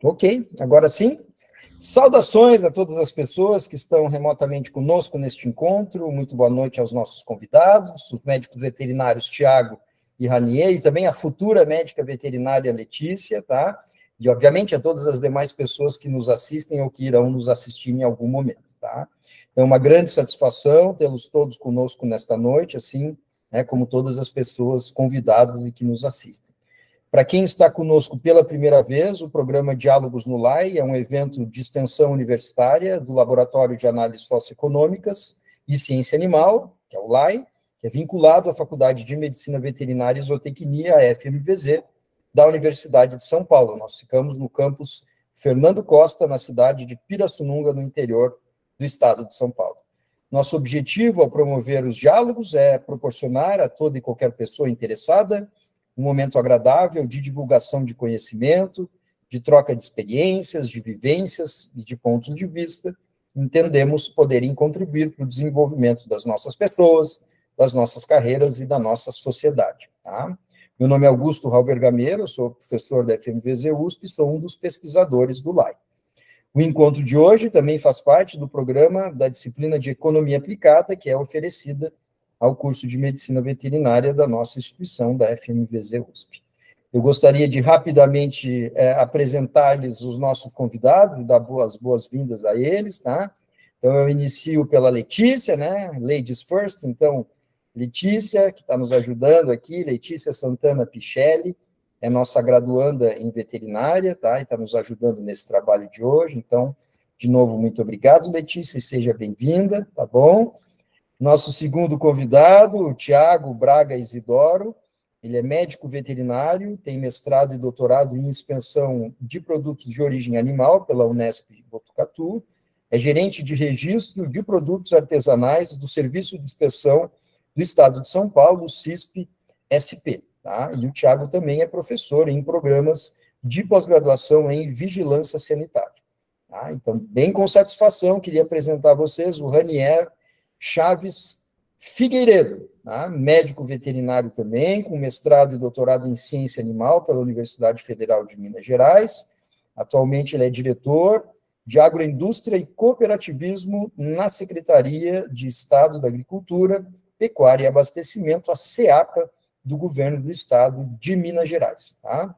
Ok, agora sim. Saudações a todas as pessoas que estão remotamente conosco neste encontro. Muito boa noite aos nossos convidados, os médicos veterinários Tiago e Ranier, e também a futura médica veterinária Letícia, tá? E, obviamente, a todas as demais pessoas que nos assistem ou que irão nos assistir em algum momento, tá? É uma grande satisfação tê-los todos conosco nesta noite, assim, né, como todas as pessoas convidadas e que nos assistem. Para quem está conosco pela primeira vez, o programa Diálogos no LAI é um evento de extensão universitária do Laboratório de Análises Socioeconômicas e Ciência Animal, que é o LAI, que é vinculado à Faculdade de Medicina Veterinária e Zootecnia, a FMVZ, da Universidade de São Paulo. Nós ficamos no campus Fernando Costa, na cidade de Pirassununga, no interior do estado de São Paulo. Nosso objetivo ao promover os diálogos é proporcionar a toda e qualquer pessoa interessada um momento agradável de divulgação de conhecimento, de troca de experiências, de vivências e de pontos de vista, entendemos poderem contribuir para o desenvolvimento das nossas pessoas, das nossas carreiras e da nossa sociedade. Tá? Meu nome é Augusto Halber Gameiro, eu sou professor da FMVZ USP e sou um dos pesquisadores do LAI. O encontro de hoje também faz parte do programa da disciplina de Economia Aplicada, que é oferecida ao curso de Medicina Veterinária da nossa instituição, da FMVZ USP. Eu gostaria de rapidamente apresentar-lhes os nossos convidados e dar boas-vindas a eles, tá? Então, eu inicio pela Letícia, né? Ladies first, então, Letícia, que está nos ajudando aqui, Letícia Santana Pichelli, é nossa graduanda em veterinária, tá? E está nos ajudando nesse trabalho de hoje. Então, de novo, muito obrigado, Letícia, e seja bem-vinda, tá bom? Nosso segundo convidado, o Tiago Braga Isidoro, ele é médico veterinário, tem mestrado e doutorado em inspeção de produtos de origem animal pela Unesp Botucatu, é gerente de registro de produtos artesanais do Serviço de Inspeção do Estado de São Paulo, CISP-SP. Tá? E o Tiago também é professor em programas de pós-graduação em vigilância sanitária. Tá? Então, bem com satisfação, queria apresentar a vocês o Ranier Chaves Figueiredo, tá? Médico veterinário também, com mestrado e doutorado em ciência animal pela Universidade Federal de Minas Gerais. Atualmente ele é diretor de agroindústria e cooperativismo na Secretaria de Estado da Agricultura, Pecuária e Abastecimento, a SEAPA, do governo do estado de Minas Gerais. Tá?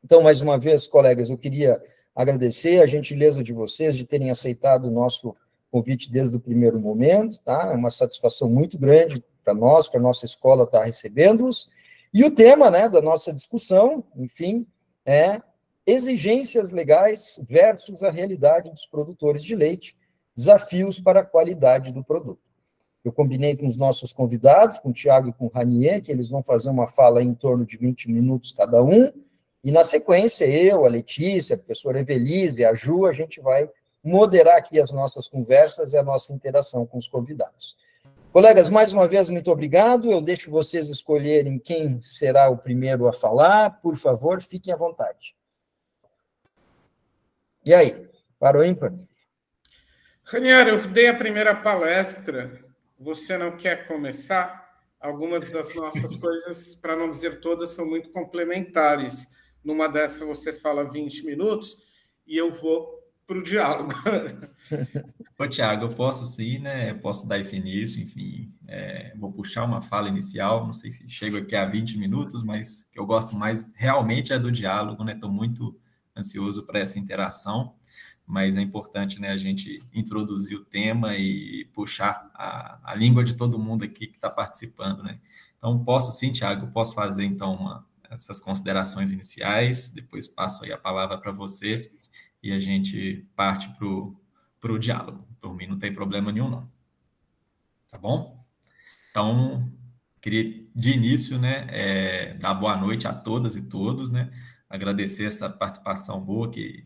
Então, mais uma vez, colegas, eu queria agradecer a gentileza de vocês de terem aceitado o nosso convite desde o primeiro momento, tá? É uma satisfação muito grande para nós, para a nossa escola estar recebendo-os. E o tema, né, da nossa discussão, enfim, é exigências legais versus a realidade dos produtores de leite, desafios para a qualidade do produto. Eu combinei com os nossos convidados, com o Tiago e com o Ranier, que eles vão fazer uma fala em torno de 20 minutos cada um, e na sequência eu, a Letícia, a professora Evelise, a Ju, a gente vai moderar aqui as nossas conversas e a nossa interação com os convidados. Colegas, mais uma vez, muito obrigado. Eu deixo vocês escolherem quem será o primeiro a falar. Por favor, fiquem à vontade. E aí, para o ímpar? Ranier, eu dei a primeira palestra. Você não quer começar? Algumas das nossas coisas, para não dizer todas, são muito complementares. Numa dessas você fala 20 minutos e eu vou para o diálogo. Ô, Tiago, eu posso sim, né? Posso dar esse início, enfim, vou puxar uma fala inicial, não sei se chego aqui a 20 minutos, mas que eu gosto mais realmente é do diálogo, né? Estou muito ansioso para essa interação, mas é importante, né, a gente introduzir o tema e puxar a língua de todo mundo aqui que está participando, né? Então, posso sim, Tiago, posso fazer, então, essas considerações iniciais, depois passo aí a palavra para você e a gente parte para o diálogo. Por mim, não tem problema nenhum, não. Tá bom? Então, queria, de início, né, dar boa noite a todas e todos, né? Agradecer essa participação boa que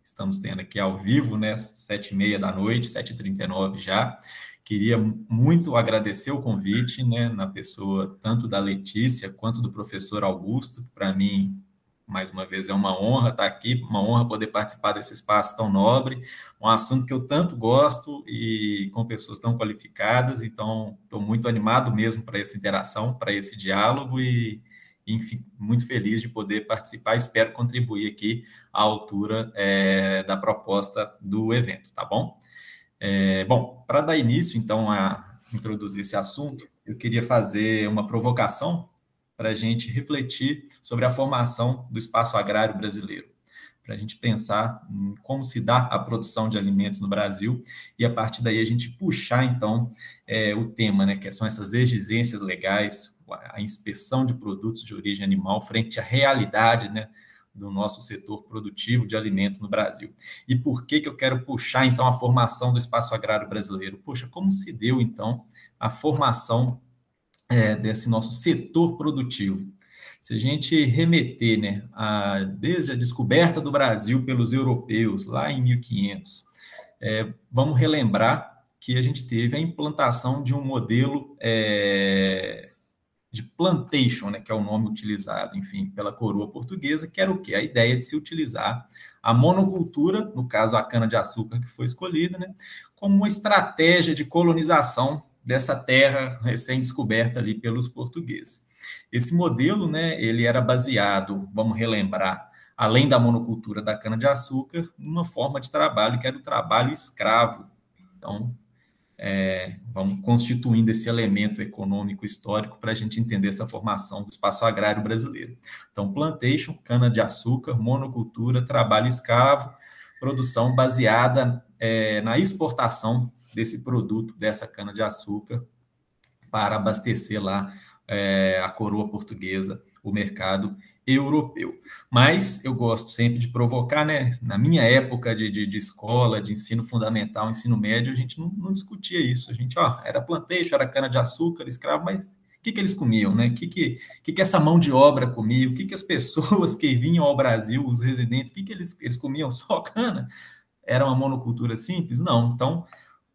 estamos tendo aqui ao vivo, né? 7h30 da noite, 7h39 já. Queria muito agradecer o convite, né, na pessoa tanto da Letícia quanto do professor Augusto, que para mim, mais uma vez, é uma honra estar aqui, uma honra poder participar desse espaço tão nobre, um assunto que eu tanto gosto e com pessoas tão qualificadas, então estou muito animado mesmo para essa interação, para esse diálogo e enfim, muito feliz de poder participar, espero contribuir aqui à altura da proposta do evento, tá bom? Bom, para dar início, então, a introduzir esse assunto, eu queria fazer uma provocação para a gente refletir sobre a formação do espaço agrário brasileiro, para a gente pensar em como se dá a produção de alimentos no Brasil e, a partir daí, a gente puxar, então, o tema, né, que são essas exigências legais, a inspeção de produtos de origem animal frente à realidade, né, do nosso setor produtivo de alimentos no Brasil. E por que eu quero puxar, então, a formação do espaço agrário brasileiro? Poxa, como se deu, então, a formação desse nosso setor produtivo? Se a gente remeter, né, desde a descoberta do Brasil pelos europeus, lá em 1500, vamos relembrar que a gente teve a implantação de um modelo de plantation, né, que é o nome utilizado, enfim, pela coroa portuguesa, que era o quê? A ideia de se utilizar a monocultura, no caso a cana-de-açúcar que foi escolhida, né, como uma estratégia de colonização dessa terra recém-descoberta ali pelos portugueses. Esse modelo, né, ele era baseado, vamos relembrar, além da monocultura da cana-de-açúcar, numa forma de trabalho que era o trabalho escravo. Então, vamos constituindo esse elemento econômico histórico para a gente entender essa formação do espaço agrário brasileiro. Então, plantation, cana-de-açúcar, monocultura, trabalho escravo, produção baseada na exportação desse produto, dessa cana-de-açúcar, para abastecer lá a coroa portuguesa, o mercado europeu. Mas eu gosto sempre de provocar, né? Na minha época de escola, de ensino fundamental, ensino médio, a gente não discutia isso. A gente, era plantation, era cana-de-açúcar, escravo, mas o que eles comiam, né? O que essa mão de obra comia? O que as pessoas que vinham ao Brasil, os residentes, o que eles comiam? Só cana? Era uma monocultura simples? Não. Então,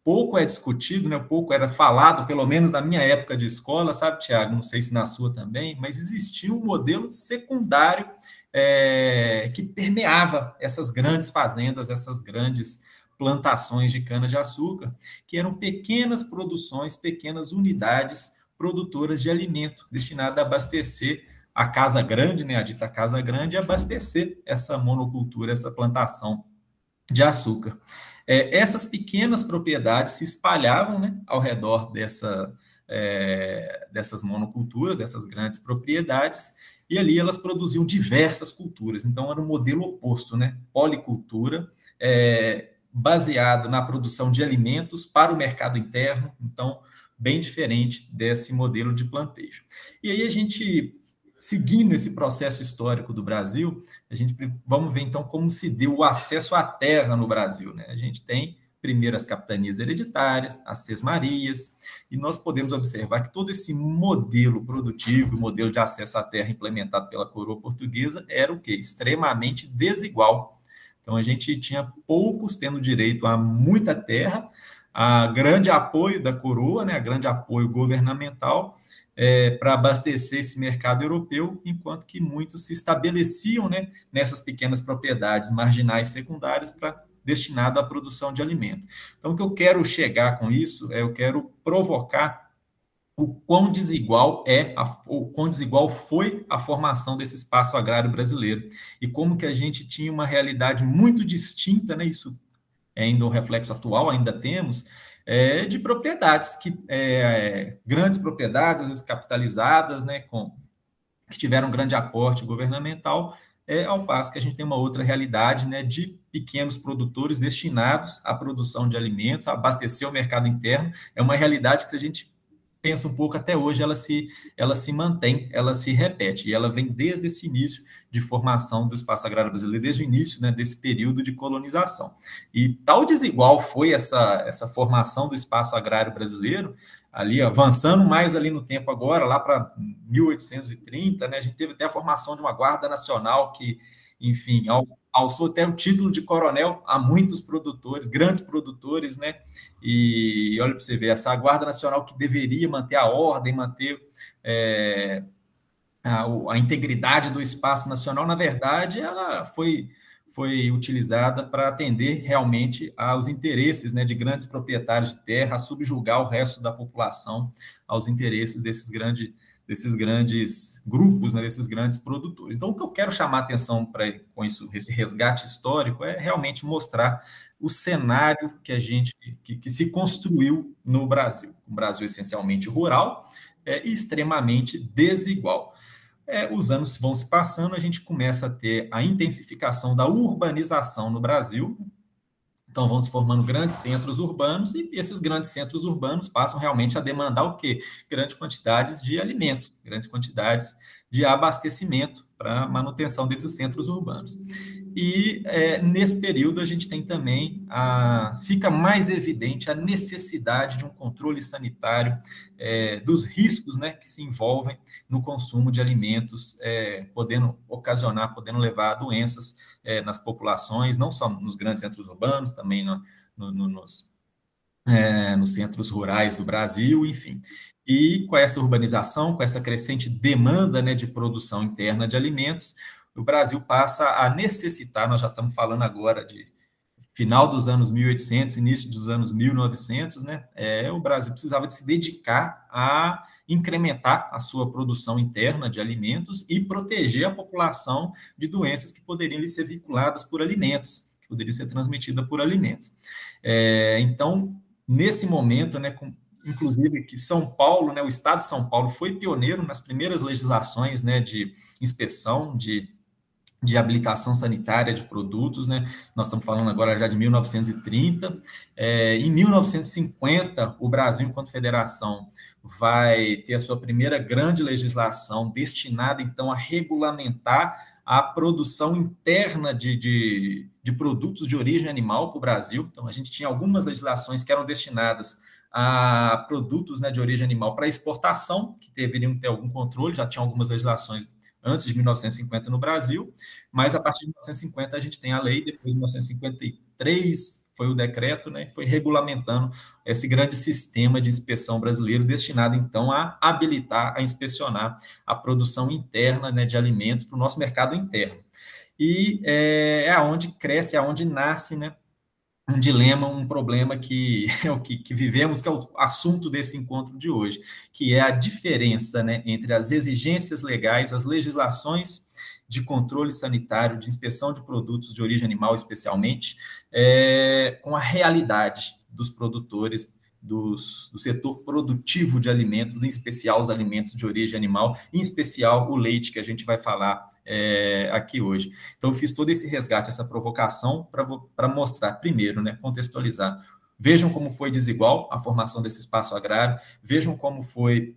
pouco é discutido, né? Pouco era falado, pelo menos na minha época de escola, sabe, Tiago? Não sei se na sua também, mas existia um modelo secundário que permeava essas grandes fazendas, essas grandes plantações de cana-de-açúcar, que eram pequenas produções, pequenas unidades produtoras de alimento, destinada a abastecer a casa grande, né? A dita casa grande, e abastecer essa monocultura, essa plantação de açúcar. Essas pequenas propriedades se espalhavam, né, ao redor dessas monoculturas, dessas grandes propriedades, e ali elas produziam diversas culturas. Então, era um modelo oposto, né? Policultura, baseado na produção de alimentos para o mercado interno, então, bem diferente desse modelo de plantation. E aí a gente, seguindo esse processo histórico do Brasil, vamos ver então como se deu o acesso à terra no Brasil, né? A gente tem primeiro as capitanias hereditárias, as sesmarias, e nós podemos observar que todo esse modelo produtivo, modelo de acesso à terra implementado pela coroa portuguesa era o quê? Extremamente desigual. Então a gente tinha poucos tendo direito a muita terra, a grande apoio da coroa, né? A grande apoio governamental, para abastecer esse mercado europeu, enquanto que muitos se estabeleciam, né, nessas pequenas propriedades marginais secundárias destinado à produção de alimento. Então, o que eu quero chegar com isso eu quero provocar o quão desigual o quão desigual foi a formação desse espaço agrário brasileiro e como que a gente tinha uma realidade muito distinta, né, isso é ainda um reflexo atual, ainda temos, de propriedades, grandes propriedades, às vezes capitalizadas, né, que tiveram grande aporte governamental, ao passo que a gente tem uma outra realidade, né, de pequenos produtores destinados à produção de alimentos, a abastecer o mercado interno. É uma realidade que, se a gente pensa um pouco, até hoje ela se mantém, ela se repete, e ela vem desde esse início de formação do espaço agrário brasileiro, desde o início, né, desse período de colonização. E tal desigual foi essa formação do espaço agrário brasileiro, ali avançando mais ali no tempo agora, lá para 1830, né, a gente teve até a formação de uma Guarda Nacional que, enfim, alçou até o título de coronel a muitos produtores, grandes produtores, né? E olha para você ver, essa Guarda Nacional que deveria manter a ordem, manter a integridade do espaço nacional, na verdade, ela foi utilizada para atender realmente aos interesses, né, de grandes proprietários de terra, a subjugar o resto da população aos interesses desses grandes grupos, né, desses grandes produtores. Então, o que eu quero chamar a atenção com isso, esse resgate histórico, é realmente mostrar o cenário que se construiu no Brasil. Um Brasil essencialmente rural e extremamente desigual. Os anos vão se passando, a gente começa a ter a intensificação da urbanização no Brasil. Então, vão se formando grandes centros urbanos, e esses grandes centros urbanos passam realmente a demandar o quê? Grandes quantidades de alimentos, grandes quantidades de abastecimento para a manutenção desses centros urbanos. E nesse período a gente tem também, fica mais evidente a necessidade de um controle sanitário dos riscos, né, que se envolvem no consumo de alimentos, podendo levar a doenças nas populações, não só nos grandes centros urbanos, também nos centros rurais do Brasil, enfim. E com essa urbanização, com essa crescente demanda, né, de produção interna de alimentos, o Brasil passa a necessitar, nós já estamos falando agora de final dos anos 1800, início dos anos 1900, né, o Brasil precisava de se dedicar a incrementar a sua produção interna de alimentos e proteger a população de doenças que poderiam lhe ser vinculadas por alimentos, que poderiam ser transmitidas por alimentos. Então, nesse momento, né, inclusive que São Paulo, né, o estado de São Paulo foi pioneiro nas primeiras legislações, né, de inspeção, de habilitação sanitária de produtos, né? Nós estamos falando agora já de 1930. Em 1950, o Brasil, enquanto federação, vai ter a sua primeira grande legislação destinada, então, a regulamentar a produção interna de produtos de origem animal para o Brasil. Então, a gente tinha algumas legislações que eram destinadas a produtos, né, de origem animal para exportação, que deveriam ter algum controle, já tinha algumas legislações antes de 1950 no Brasil, mas a partir de 1950 a gente tem a lei, depois de 1953 foi o decreto, né, foi regulamentando esse grande sistema de inspeção brasileiro, destinado então a habilitar, a inspecionar a produção interna, né, de alimentos para o nosso mercado interno. E é aonde cresce, é aonde nasce, né, um dilema, um problema que é o que vivemos, que é o assunto desse encontro de hoje, que é a diferença, né, entre as exigências legais, as legislações de controle sanitário, de inspeção de produtos de origem animal, especialmente, com a realidade dos produtores, do setor produtivo de alimentos, em especial os alimentos de origem animal, em especial o leite, que a gente vai falar aqui hoje. Então, eu fiz todo esse resgate, essa provocação, para mostrar, primeiro, né, contextualizar. Vejam como foi desigual a formação desse espaço agrário, vejam como foi,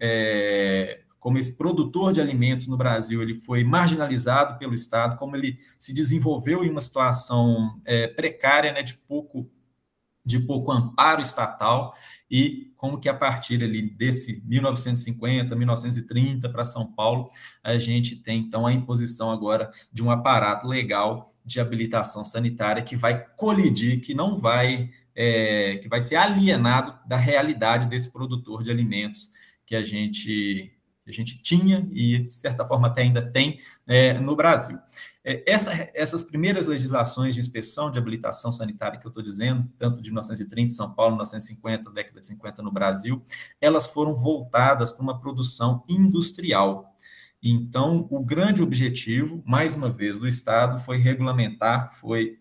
como esse produtor de alimentos no Brasil, ele foi marginalizado pelo Estado, como ele se desenvolveu em uma situação precária, né, de pouco amparo estatal, e como que a partir ali desse 1950, 1930 para São Paulo, a gente tem então a imposição agora de um aparato legal de habilitação sanitária que vai colidir, que não vai, que vai ser alienado da realidade desse produtor de alimentos que a gente tinha e, de certa forma, até ainda tem no Brasil. Essas primeiras legislações de inspeção, de habilitação sanitária que eu estou dizendo, tanto de 1930 em São Paulo, 1950, década de 50 no Brasil, elas foram voltadas para uma produção industrial. Então, o grande objetivo, mais uma vez, do Estado foi regulamentar, foi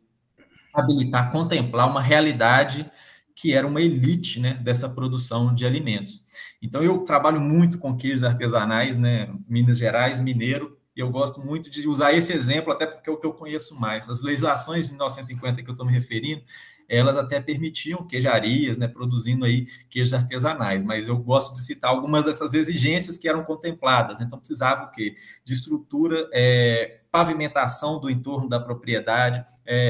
habilitar, contemplar uma realidade que era uma elite, né, dessa produção de alimentos. Então, eu trabalho muito com queijos artesanais, né, Minas Gerais, mineiro, e eu gosto muito de usar esse exemplo, até porque é o que eu conheço mais. As legislações de 1950 que eu estou me referindo, elas até permitiam queijarias, né, produzindo aí queijos artesanais, mas eu gosto de citar algumas dessas exigências que eram contempladas. Então, precisava o quê? De estrutura, pavimentação do entorno da propriedade,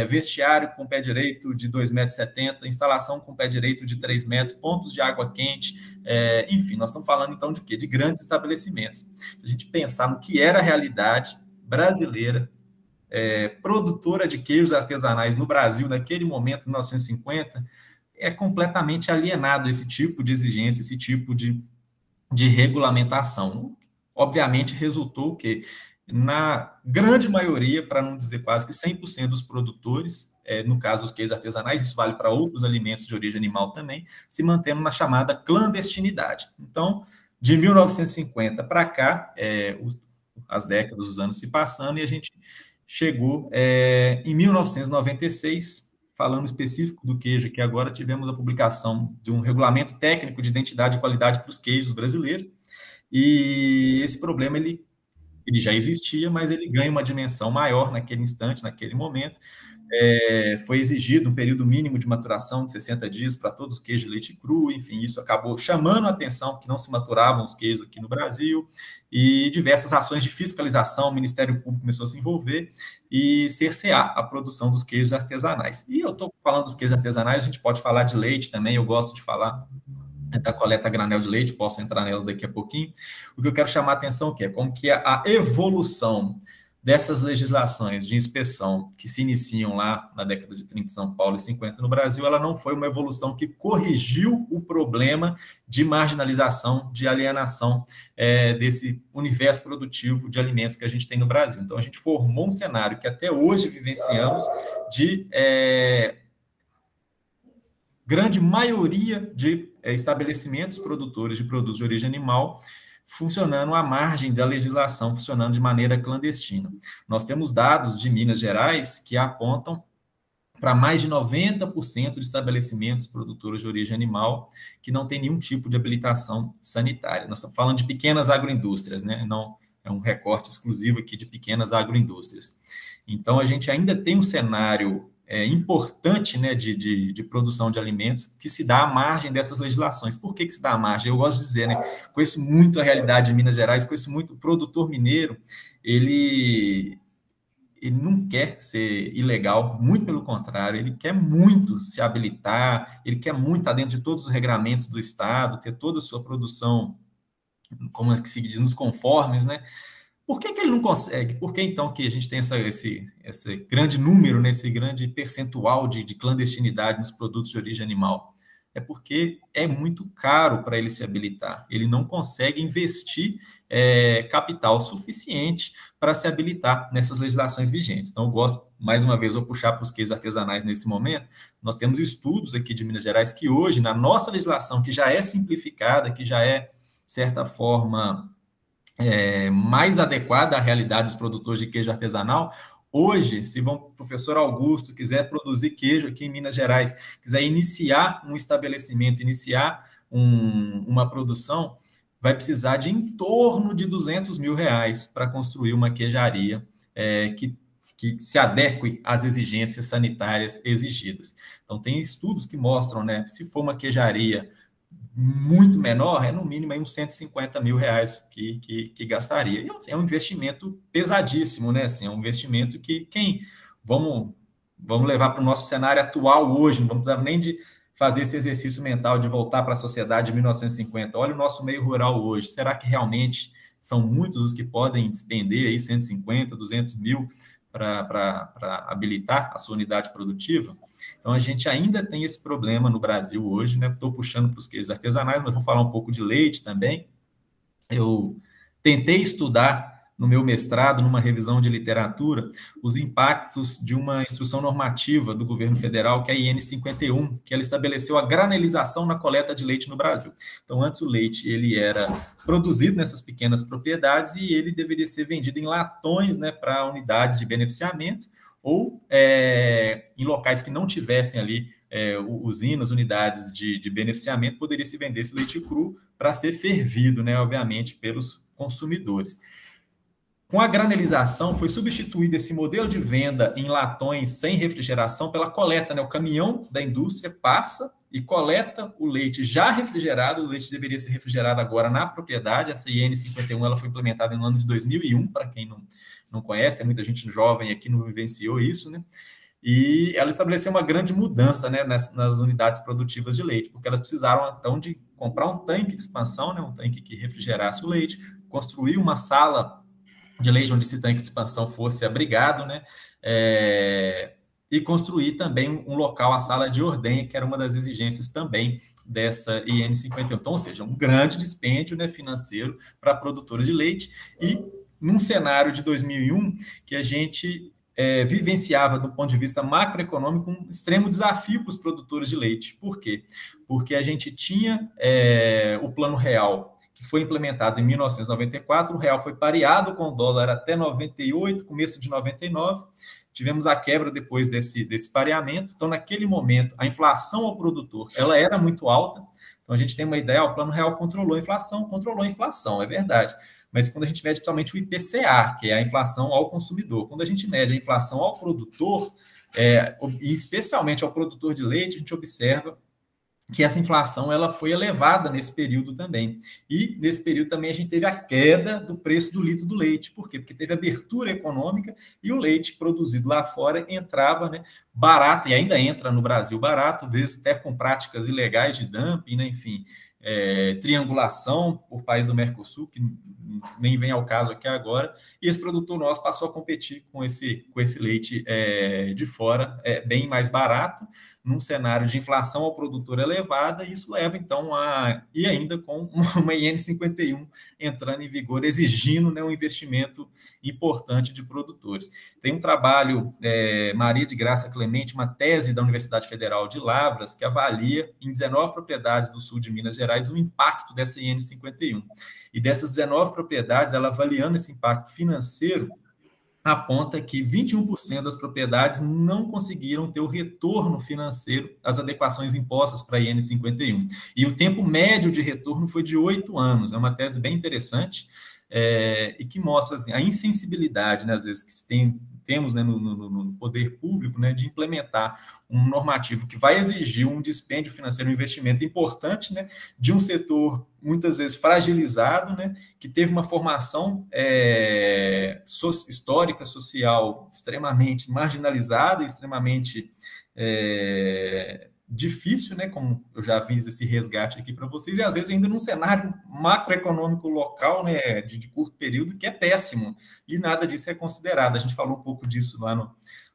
vestiário com pé direito de 2,70 m, instalação com pé direito de 3 metros, pontos de água quente, enfim, nós estamos falando então de quê? De grandes estabelecimentos. Se a gente pensar no que era a realidade brasileira, produtora de queijos artesanais no Brasil, naquele momento, em 1950, é completamente alienado esse tipo de exigência, esse tipo de regulamentação. Obviamente, resultou que, na grande maioria, para não dizer quase que 100% dos produtores, no caso dos queijos artesanais, isso vale para outros alimentos de origem animal também, se mantendo na chamada clandestinidade. Então, De 1950 para cá, as décadas, os anos se passando, e a gente chegou em 1996, falando específico do queijo, que agora tivemos a publicação de um regulamento técnico de identidade e qualidade para os queijos brasileiros, e esse problema ele já existia, mas ele ganha uma dimensão maior naquele instante, naquele momento. Foi exigido um período mínimo de maturação de 60 dias para todos os queijos de leite cru, enfim, isso acabou chamando a atenção que não se maturavam os queijos aqui no Brasil, e diversas ações de fiscalização, o Ministério Público começou a se envolver e cercear a produção dos queijos artesanais. E eu estou falando dos queijos artesanais, a gente pode falar de leite também, eu gosto de falar da coleta a granel de leite, posso entrar nela daqui a pouquinho. O que eu quero chamar a atenção é como que a evolução dessas legislações de inspeção que se iniciam lá na década de 30 em São Paulo e 50 no Brasil, ela não foi uma evolução que corrigiu o problema de marginalização, de alienação desse universo produtivo de alimentos que a gente tem no Brasil. Então, a gente formou um cenário que até hoje vivenciamos de grande maioria de estabelecimentos produtores de produtos de origem animal funcionando à margem da legislação, funcionando de maneira clandestina. Nós temos dados de Minas Gerais que apontam para mais de 90% de estabelecimentos produtores de origem animal que não tem nenhum tipo de habilitação sanitária. Nós estamos falando de pequenas agroindústrias, né? Não é um recorte exclusivo aqui de pequenas agroindústrias. Então, a gente ainda tem um cenário importante, né, de produção de alimentos que se dá à margem dessas legislações. Por que se dá à margem? Eu gosto de dizer, né, conheço muito a realidade de Minas Gerais, conheço muito o produtor mineiro, ele não quer ser ilegal, muito pelo contrário, ele quer muito se habilitar, ele quer muito estar dentro de todos os regramentos do Estado, ter toda a sua produção, como é que se diz, nos conformes, né? Por que ele não consegue? Por que, então, que a gente tem esse grande número, né, esse grande percentual de clandestinidade nos produtos de origem animal? É porque é muito caro para ele se habilitar. Ele não consegue investir capital suficiente para se habilitar nessas legislações vigentes. Então, eu gosto, mais uma vez, vou puxar para os queijos artesanais nesse momento. Nós temos estudos aqui de Minas Gerais que hoje, na nossa legislação, que já é simplificada, que já é, de certa forma, mais adequada à realidade dos produtores de queijo artesanal. Hoje, se o professor Augusto quiser produzir queijo aqui em Minas Gerais, quiser iniciar um estabelecimento, iniciar uma produção, vai precisar de em torno de R$200 mil para construir uma queijaria que se adeque às exigências sanitárias exigidas. Então, tem estudos que mostram, né, se for uma queijaria muito menor, no mínimo aí uns R$150 mil que gastaria. E é um investimento pesadíssimo, né? Assim, é um investimento que vamos levar para o nosso cenário atual hoje, não vamos precisar nem de fazer esse exercício mental de voltar para a sociedade de 1950. Olha o nosso meio rural hoje. Será que realmente são muitos os que podem despender aí 150, 200 mil para habilitar a sua unidade produtiva? Então, a gente ainda tem esse problema no Brasil hoje, né? Estou puxando para os queijos artesanais, mas vou falar um pouco de leite também. Eu tentei estudar no meu mestrado, numa revisão de literatura, os impactos de uma instrução normativa do governo federal, que é a IN 51, que ela estabeleceu a granelização na coleta de leite no Brasil. Então, antes o leite ele era produzido nessas pequenas propriedades e ele deveria ser vendido em latões, né, para unidades de beneficiamento, ou em locais que não tivessem ali usinas, unidades de beneficiamento, poderia se vender esse leite cru para ser fervido, né, obviamente, pelos consumidores. Com a granelização, foi substituído esse modelo de venda em latões sem refrigeração pela coleta, né? O caminhão da indústria passa e coleta o leite já refrigerado, o leite deveria ser refrigerado agora na propriedade. Essa IN 51 ela foi implementada no ano de 2001, para quem não conhece, tem muita gente jovem aqui que não vivenciou isso, né? E ela estabeleceu uma grande mudança, né, nas unidades produtivas de leite, porque elas precisaram, então, de comprar um tanque de expansão, né, um tanque que refrigerasse o leite, construir uma sala de leite onde esse tanque de expansão fosse abrigado, né, e construir também um local, a sala de ordenha, que era uma das exigências também dessa IN 51. Então, ou seja, um grande dispêndio, né, financeiro para produtores de leite, e num cenário de 2001 que a gente vivenciava, do ponto de vista macroeconômico, um extremo desafio para os produtores de leite. Por quê? Porque a gente tinha o Plano Real, que foi implementado em 1994, o real foi pareado com o dólar até 98, começo de 99, tivemos a quebra depois desse pareamento. Então, naquele momento, a inflação ao produtor ela era muito alta. Então, a gente tem uma ideia, o Plano Real controlou a inflação, é verdade. Mas quando a gente mede principalmente o IPCA, que é a inflação ao consumidor, quando a gente mede a inflação ao produtor, e especialmente ao produtor de leite, a gente observa que essa inflação ela foi elevada nesse período também. E nesse período também a gente teve a queda do preço do litro do leite. Por quê? Porque teve abertura econômica e o leite produzido lá fora entrava, né, barato, e ainda entra no Brasil barato, às vezes até com práticas ilegais de dumping, né, enfim, triangulação por país do Mercosul, que nem vem ao caso aqui agora, e esse produtor nosso passou a competir com esse leite de fora, bem mais barato, num cenário de inflação ao produtor elevada, e isso leva, então, e ainda com uma IN 51 entrando em vigor, exigindo, né, um investimento importante de produtores. Tem um trabalho, Maria de Graça Clemente, uma tese da Universidade Federal de Lavras, que avalia em 19 propriedades do sul de Minas Gerais o impacto dessa IN 51. E dessas 19 propriedades, ela avaliando esse impacto financeiro, aponta que 21% das propriedades não conseguiram ter o retorno financeiro das adequações impostas para a IN 51. E o tempo médio de retorno foi de 8 anos. É uma tese bem interessante e que mostra assim, a insensibilidade, né, às vezes, que temos, né, no poder público, né, de implementar um normativo que vai exigir um dispêndio financeiro, um investimento importante, né, de um setor muitas vezes fragilizado, né, que teve uma formação histórica, social, extremamente marginalizada, extremamente difícil, né, como eu já fiz esse resgate aqui para vocês, e às vezes ainda num cenário macroeconômico local, né, de curto período, que é péssimo, e nada disso é considerado. A gente falou um pouco disso lá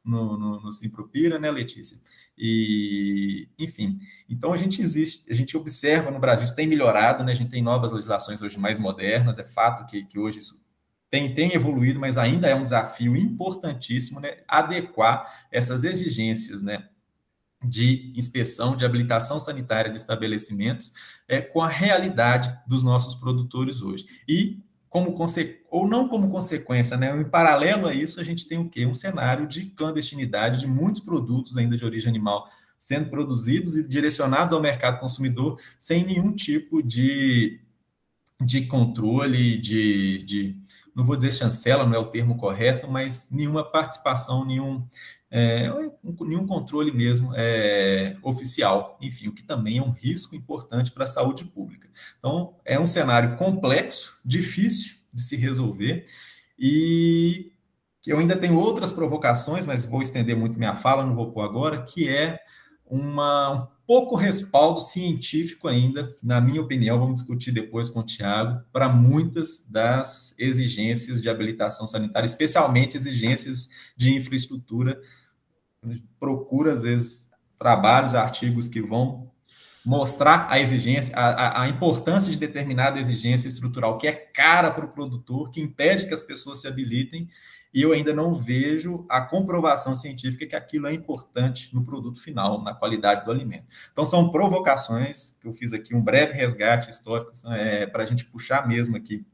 no Simpropira, né, Letícia? E, enfim, então a gente observa no Brasil, isso tem melhorado, né, a gente tem novas legislações hoje mais modernas, é fato que hoje isso tem evoluído, mas ainda é um desafio importantíssimo, né, adequar essas exigências, né, de inspeção, de habilitação sanitária de estabelecimentos com a realidade dos nossos produtores hoje. E, não como consequência, né, em paralelo a isso, a gente tem o quê? Um cenário de clandestinidade de muitos produtos ainda de origem animal sendo produzidos e direcionados ao mercado consumidor sem nenhum tipo de controle, não vou dizer chancela, não é o termo correto, mas nenhuma participação, nenhum controle mesmo oficial, enfim, o que também é um risco importante para a saúde pública. Então, é um cenário complexo, difícil de se resolver, e que eu ainda tenho outras provocações, mas vou estender muito minha fala, não vou pôr agora, que é um pouco respaldo científico ainda, na minha opinião, vamos discutir depois com o Tiago, para muitas das exigências de habilitação sanitária, especialmente exigências de infraestrutura. Procura, às vezes, trabalhos, artigos que vão mostrar a exigência, a importância de determinada exigência estrutural, que é cara para o produtor, que impede que as pessoas se habilitem, e eu ainda não vejo a comprovação científica que aquilo é importante no produto final, na qualidade do alimento. Então, são provocações, que eu fiz aqui um breve resgate histórico, para a gente puxar mesmo aqui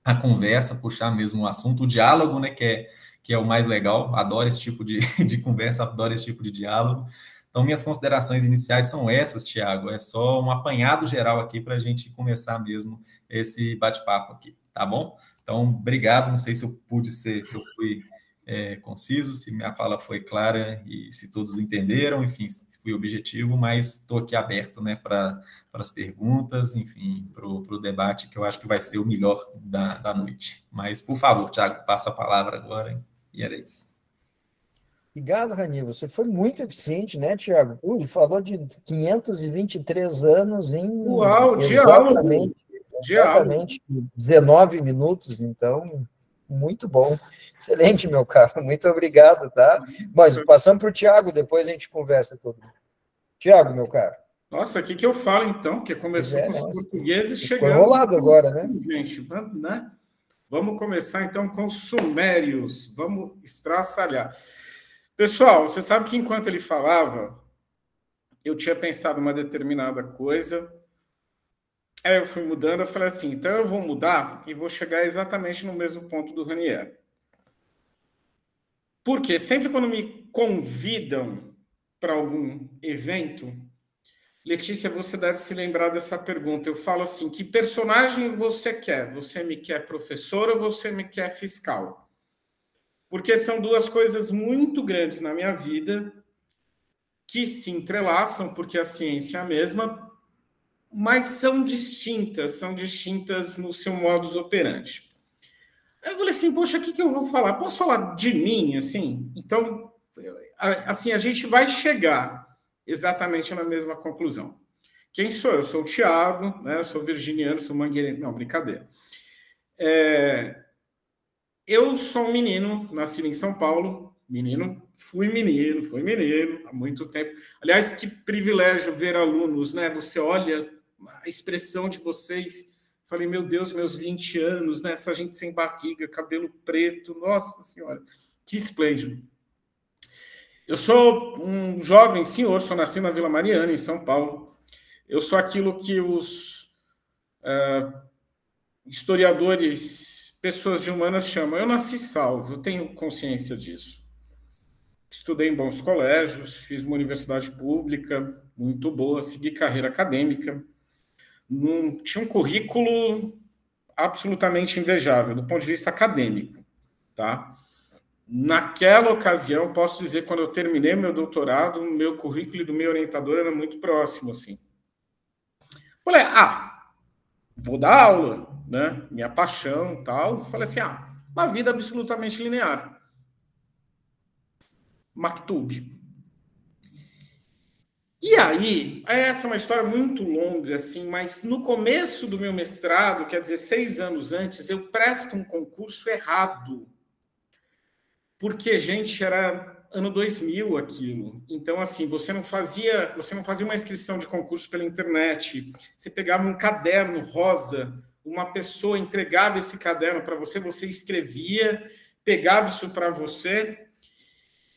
a conversa, puxar mesmo o assunto, o diálogo, né, que é o mais legal, adoro esse tipo de conversa, adoro esse tipo de diálogo. Então, minhas considerações iniciais são essas, Tiago, é só um apanhado geral aqui para a gente começar mesmo esse bate-papo aqui, tá bom? Então, obrigado, não sei se eu fui conciso, se minha fala foi clara e se todos entenderam, enfim, se fui objetivo, mas estou aqui aberto, né, para as perguntas, enfim, para o debate, que eu acho que vai ser o melhor da noite. Mas, por favor, Tiago, passa a palavra agora, e era isso. Obrigado, Rani. Você foi muito eficiente, né, Tiago? Ele falou de 523 anos em exatamente 19 minutos, então, muito bom. Excelente, meu caro. Muito obrigado, tá? Mas passando para o Tiago, depois a gente conversa todo mundo. Tiago, meu caro. Nossa, o que eu falo, então? Que começou com os portugueses chegando... Ficou enrolado agora, né? Gente, né? Vamos começar, então, com os sumérios. Vamos estraçalhar. Pessoal, você sabe que enquanto ele falava, eu tinha pensado uma determinada coisa Aí eu fui mudando, eu falei assim, então eu vou mudar e vou chegar exatamente no mesmo ponto do Ranieri. Porque sempre quando me convidam para algum evento, Letícia, você deve se lembrar dessa pergunta. Eu falo assim, que personagem você quer? Você me quer professor ou você me quer fiscal? Porque são duas coisas muito grandes na minha vida que se entrelaçam, porque a ciência é a mesma, mas são distintas no seu modus operandi. Aí eu falei assim, poxa, o que eu vou falar? Posso falar de mim, assim? Então, assim, a gente vai chegar exatamente na mesma conclusão. Quem sou eu? Eu sou o Thiago, né? Eu sou virginiano, sou mangueirense. Não, brincadeira. Eu sou um menino, nascido em São Paulo. Fui menino, há muito tempo. Aliás, que privilégio ver alunos, né? Você olha a expressão de vocês. Falei, meu Deus, meus 20 anos, né? Essa gente sem barriga, cabelo preto. Nossa Senhora, que esplêndido. Eu sou um jovem senhor, sou nascido na Vila Mariana, em São Paulo. Eu sou aquilo que os historiadores, pessoas de humanas chamam. Eu nasci salvo, eu tenho consciência disso. Estudei em bons colégios, fiz uma universidade pública muito boa, segui carreira acadêmica. Tinha um currículo absolutamente invejável do ponto de vista acadêmico, tá? Naquela ocasião, posso dizer, quando eu terminei meu doutorado, o meu currículo e do meu orientador era muito próximo, assim. Falei, vou dar aula, né? Minha paixão, tal. Falei assim, uma vida absolutamente linear. Maktub. E aí, essa é uma história muito longa, assim, mas no começo do meu mestrado, quer dizer, 6 anos antes, eu presto um concurso errado. Porque, gente, era ano 2000 aquilo. Então, assim, você não fazia uma inscrição de concurso pela internet. Você pegava um caderno rosa, uma pessoa entregava esse caderno para você, você escrevia, pegava isso para você.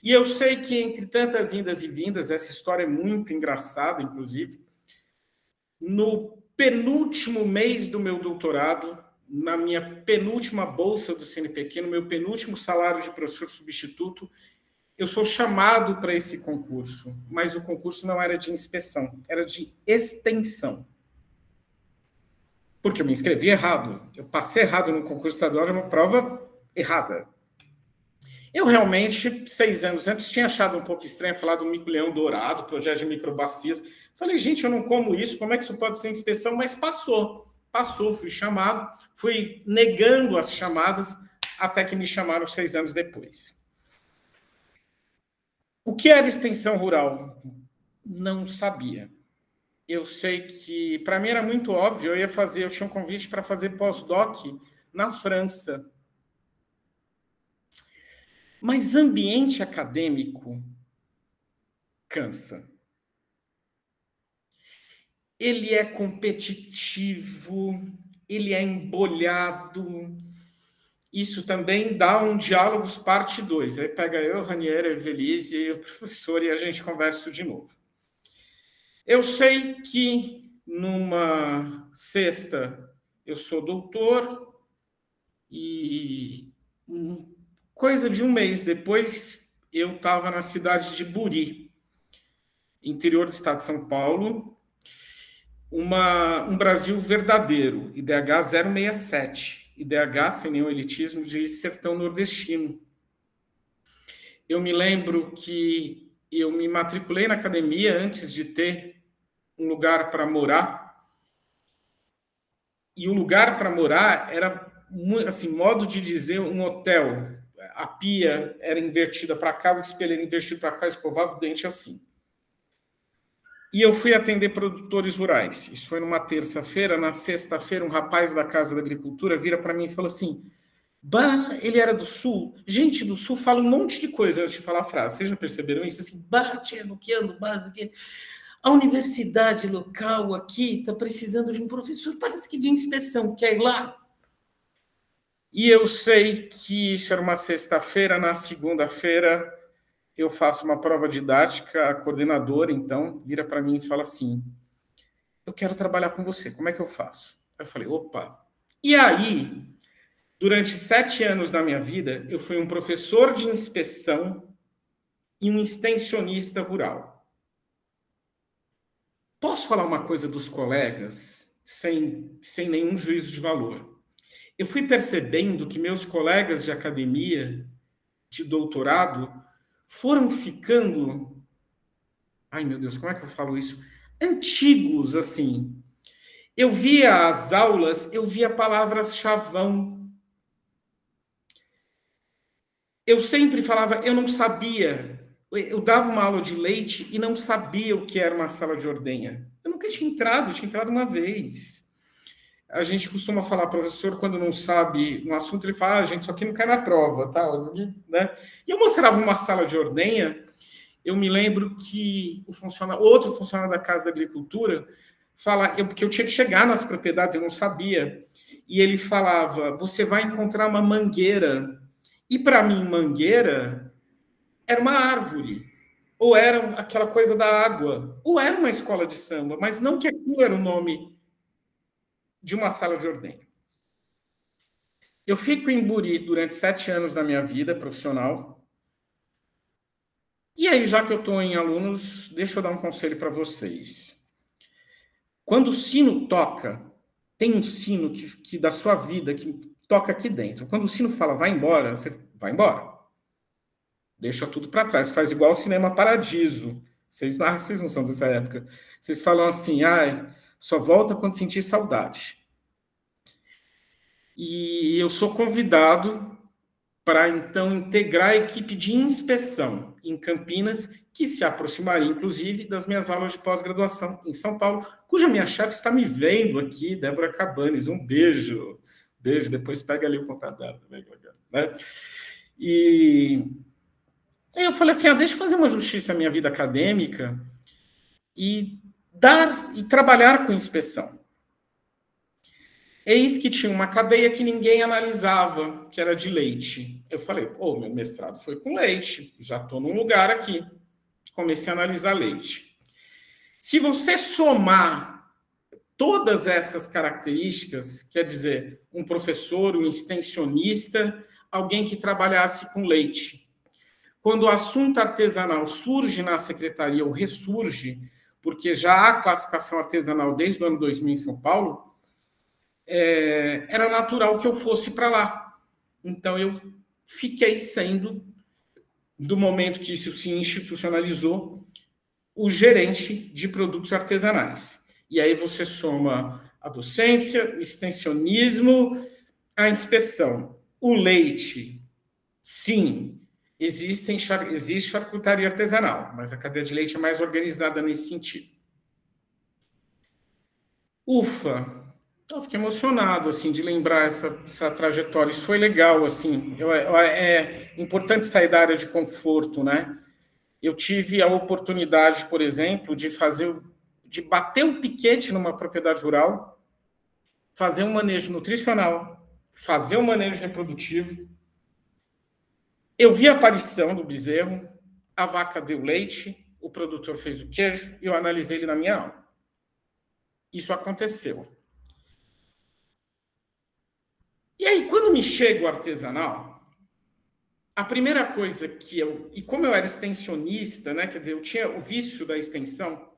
E eu sei que entre tantas indas e vindas, essa história é muito engraçada, inclusive, no penúltimo mês do meu doutorado, na minha penúltima bolsa do CNPq, no meu penúltimo salário de professor substituto, eu sou chamado para esse concurso, mas o concurso não era de inspeção, era de extensão. Porque eu me inscrevi errado. Eu passei errado no concurso estadual de uma prova errada. Eu realmente, 6 anos antes, tinha achado um pouco estranho falar do mico-leão dourado, projeto de microbacias. Falei, gente, eu não como isso, como é que isso pode ser inspeção? Mas passou, fui chamado, fui negando as chamadas, até que me chamaram 6 anos depois. O que era extensão rural? Não sabia. Eu sei que, para mim era muito óbvio, eu tinha um convite para fazer pós-doc na França. Mas ambiente acadêmico cansa. Ele é competitivo, ele é embolhado. Isso também dá um Diálogos parte 2. Aí pega eu, Ranieri, Evelise e o professor e a gente conversa de novo. Eu sei que numa sexta eu sou doutor e coisa de um mês depois, eu estava na cidade de Buri, interior do estado de São Paulo, um Brasil verdadeiro, IDH 067, IDH, sem nenhum elitismo, de sertão nordestino. Eu me lembro que eu me matriculei na academia antes de ter um lugar para morar, e o lugar para morar era, assim, modo de dizer, um hotel. A pia era invertida para cá, o espelho era invertido para cá, eu escovava o dente assim. E eu fui atender produtores rurais. Isso foi numa terça-feira. Na sexta-feira, um rapaz da Casa da Agricultura vira para mim e fala assim, ele era do Sul. Gente do Sul fala um monte de coisa antes de falar a frase. Vocês já perceberam isso? Assim, a universidade local aqui está precisando de um professor, parece que de inspeção, quer ir lá? E eu sei que isso era uma sexta-feira, na segunda-feira eu faço uma prova didática, a coordenadora, então, vira para mim e fala assim, eu quero trabalhar com você, como é que eu faço? Eu falei, opa. E aí, durante 7 anos da minha vida, eu fui um professor de inspeção e um extensionista rural. Posso falar uma coisa dos colegas, sem nenhum juízo de valor? Eu fui percebendo que meus colegas de academia, de doutorado, foram ficando... Ai, meu Deus, como é que eu falo isso? Antigos, assim. Eu via as aulas, eu via palavras chavão. Eu sempre falava, eu não sabia. Eu dava uma aula de leite e não sabia o que era uma sala de ordenha. Eu nunca tinha entrado, eu tinha entrado uma vez. A gente costuma falar, professor, quando não sabe um assunto, ele fala, gente, isso aqui não cai na prova, tá? Né? E eu mostrava uma sala de ordenha, eu me lembro que outro funcionário da Casa da Agricultura porque eu tinha que chegar nas propriedades, eu não sabia, e ele falava, você vai encontrar uma mangueira. E para mim, mangueira era uma árvore, ou era aquela coisa da água, ou era uma escola de samba, mas não que aquilo era o nome de uma sala de ordenha. Eu fico em Buri durante 7 anos da minha vida profissional. E aí, já que eu estou em alunos, deixa eu dar um conselho para vocês. Quando o sino toca, tem um sino que da sua vida que toca aqui dentro. Quando o sino fala vai embora, você vai embora. Deixa tudo para trás. Faz igual o Cinema Paradiso. Vocês não são dessa época. Vocês falam assim, só volta quando sentir saudade. E eu sou convidado para, então, integrar a equipe de inspeção em Campinas, que se aproximaria, inclusive, das minhas aulas de pós-graduação em São Paulo, cuja minha chefe está me vendo aqui, Débora Cabanes. Um beijo. Beijo, depois pega ali o contato dela. Né? E aí eu falei assim, deixa eu fazer uma justiça à minha vida acadêmica e trabalhar com inspeção. Eis que tinha uma cadeia que ninguém analisava, que era de leite. Eu falei, meu mestrado foi com leite, já estou num lugar aqui. Comecei a analisar leite. Se você somar todas essas características, quer dizer, um professor, um extensionista, alguém que trabalhasse com leite. Quando o assunto artesanal surge na secretaria, ou ressurge, porque já há classificação artesanal desde o ano 2000 em São Paulo, era natural que eu fosse para lá. Então, eu fiquei sendo, do momento que isso se institucionalizou, o gerente de produtos artesanais. E aí você soma a docência, o extensionismo, a inspeção. O leite, sim, existe charcutaria artesanal, mas a cadeia de leite é mais organizada nesse sentido. Ufa! Eu fiquei emocionado, assim, de lembrar essa trajetória. Isso foi legal, assim. É importante sair da área de conforto, né? Eu tive a oportunidade, por exemplo, de bater o piquete numa propriedade rural, fazer um manejo nutricional, fazer um manejo reprodutivo. Eu vi a aparição do bezerro, a vaca deu leite, o produtor fez o queijo e eu analisei ele na minha aula. Isso aconteceu. E aí, quando me chega o artesanal, a primeira coisa e como eu era extensionista, né, quer dizer, eu tinha o vício da extensão,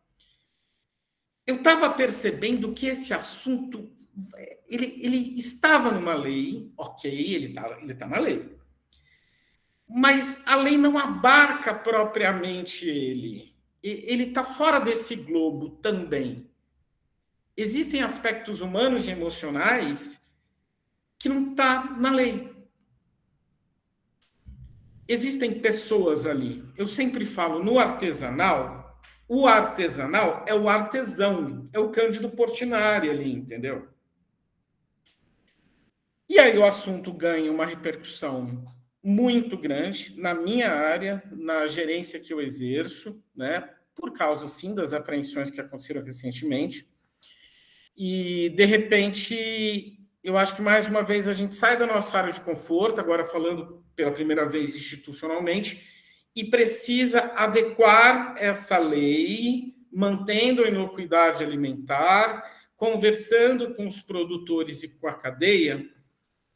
eu estava percebendo que esse assunto, ele estava numa lei, ok, ele tá na lei, mas a lei não abarca propriamente ele. Ele está fora desse globo também. Existem aspectos humanos e emocionais que não está na lei. Existem pessoas ali. Eu sempre falo, no artesanal, o artesanal é o artesão, é o Cândido Portinari ali, entendeu? E aí o assunto ganha uma repercussão muito grande na minha área, na gerência que eu exerço, né? Por causa, sim, das apreensões que aconteceram recentemente. E, de repente, eu acho que, mais uma vez, a gente sai da nossa área de conforto, agora falando pela primeira vez institucionalmente, e precisa adequar essa lei, mantendo a inocuidade alimentar, conversando com os produtores e com a cadeia.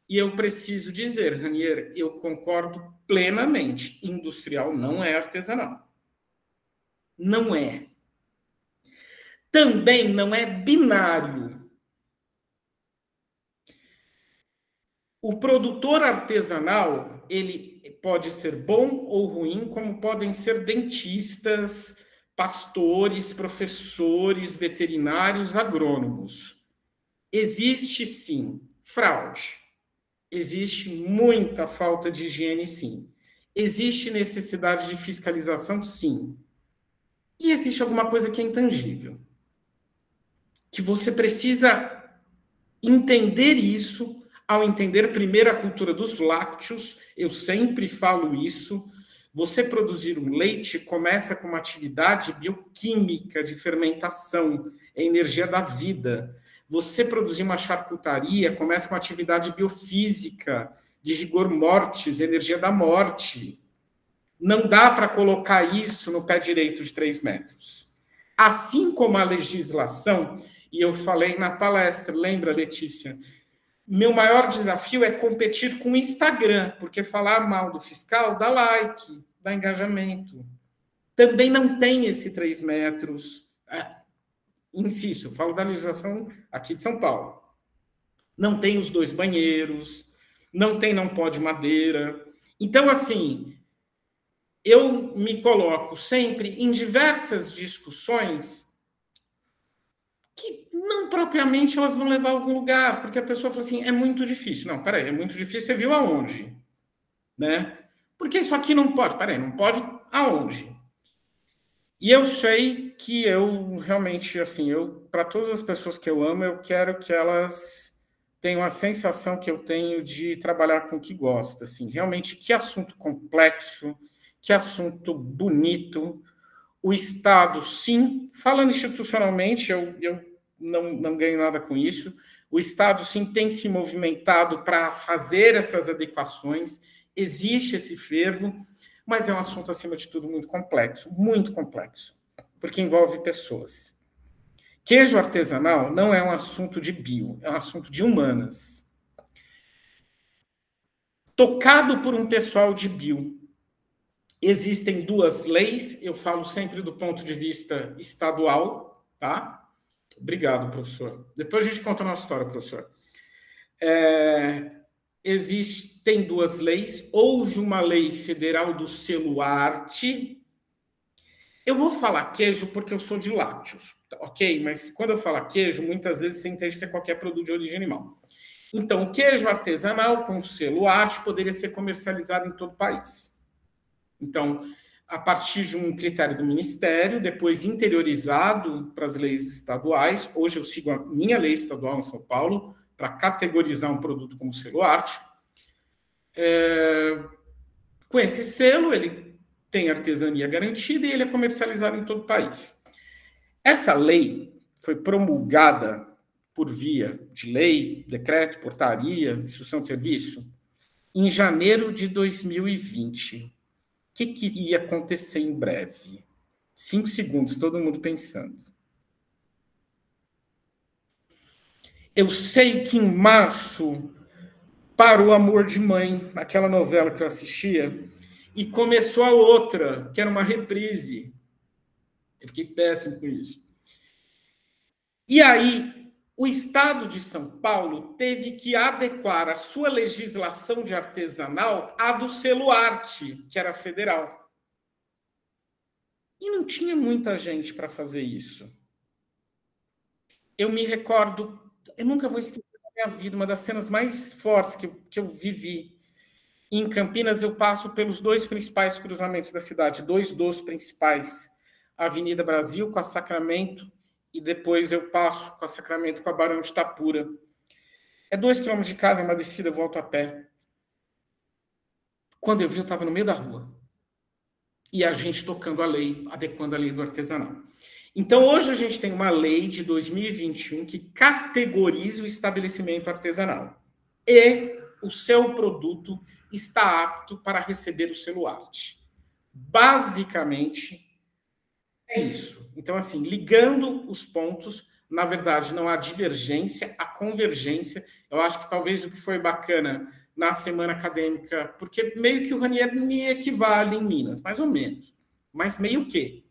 E eu preciso dizer, Ranier, eu concordo plenamente, industrial não é artesanal. Não é. Também não é binário. O produtor artesanal, ele pode ser bom ou ruim, como podem ser dentistas, pastores, professores, veterinários, agrônomos. Existe, sim, fraude. Existe muita falta de higiene, sim. Existe necessidade de fiscalização, sim. E existe alguma coisa que é intangível. Que você precisa entender isso ao entender primeiro a cultura dos lácteos. Eu sempre falo isso. Você produzir um leite começa com uma atividade bioquímica de fermentação, é a energia da vida. Você produzir uma charcutaria começa com uma atividade biofísica de rigor mortis, energia da morte. Não dá para colocar isso no pé direito de 3 metros. Assim como a legislação, e eu falei na palestra, lembra, Letícia? Meu maior desafio é competir com o Instagram, porque falar mal do fiscal dá like, dá engajamento. Também não tem esse 3 metros. Insisto, eu falo da legislação aqui de São Paulo. Não tem os 2 banheiros, não pode madeira. Então, assim, eu me coloco sempre em diversas discussões que não propriamente elas vão levar a algum lugar, porque a pessoa fala assim, é muito difícil. Não, peraí, é muito difícil, você viu aonde? Né? Porque isso aqui não pode. Peraí, não pode aonde? E eu sei que eu realmente, assim, para todas as pessoas que eu amo, eu quero que elas tenham a sensação que eu tenho de trabalhar com o que gosta. Assim, realmente, que assunto complexo, que assunto bonito. O Estado, sim, falando institucionalmente, eu não ganho nada com isso. O Estado, sim, tem se movimentado para fazer essas adequações. Existe esse fervo, mas é um assunto, acima de tudo, muito complexo, porque envolve pessoas. Queijo artesanal não é um assunto de bio, é um assunto de humanas. Tocado por um pessoal de bio. Existem 2 leis, eu falo sempre do ponto de vista estadual, tá? Obrigado, professor. Depois a gente conta a nossa história, professor. Existem 2 leis. Houve uma lei federal do selo arte. Eu vou falar queijo porque eu sou de lácteos, ok? Mas quando eu falo queijo, muitas vezes você entende que é qualquer produto de origem animal. Então, o queijo artesanal com selo arte poderia ser comercializado em todo o país. Então, a partir de um critério do Ministério, depois interiorizado para as leis estaduais. Hoje eu sigo a minha lei estadual em São Paulo para categorizar um produto como selo arte. Com esse selo, ele tem artesania garantida e ele é comercializado em todo o país. Essa lei foi promulgada por via de lei, decreto, portaria, instrução de serviço, em janeiro de 2020. O que iria acontecer em breve? 5 segundos, todo mundo pensando. Eu sei que em março parou Amor de Mãe, aquela novela que eu assistia, e começou a outra, que era uma reprise. Eu fiquei péssimo com isso. E aí, o Estado de São Paulo teve que adequar a sua legislação de artesanal à do selo arte, que era federal. E não tinha muita gente para fazer isso. Eu me recordo, eu nunca vou esquecer da minha vida, uma das cenas mais fortes que eu vivi. Em Campinas, eu passo pelos 2 principais cruzamentos da cidade, 2 dos principais. A Avenida Brasil com a Sacramento, e depois eu passo com a Sacramento com a Barão de Itapura. É 2 quilômetros de casa, é uma descida, eu volto a pé. Quando eu vi, eu estava no meio da rua. E a gente tocando a lei, adequando a lei do artesanal. Então, hoje a gente tem uma lei de 2021 que categoriza o estabelecimento artesanal. E o seu produto está apto para receber o selo arte. Basicamente, É isso. Então, assim, ligando os pontos, na verdade, não há divergência, há convergência. Eu acho que talvez o que foi bacana na semana acadêmica, porque meio que o Ranier me equivale em Minas, mais ou menos, mas meio que.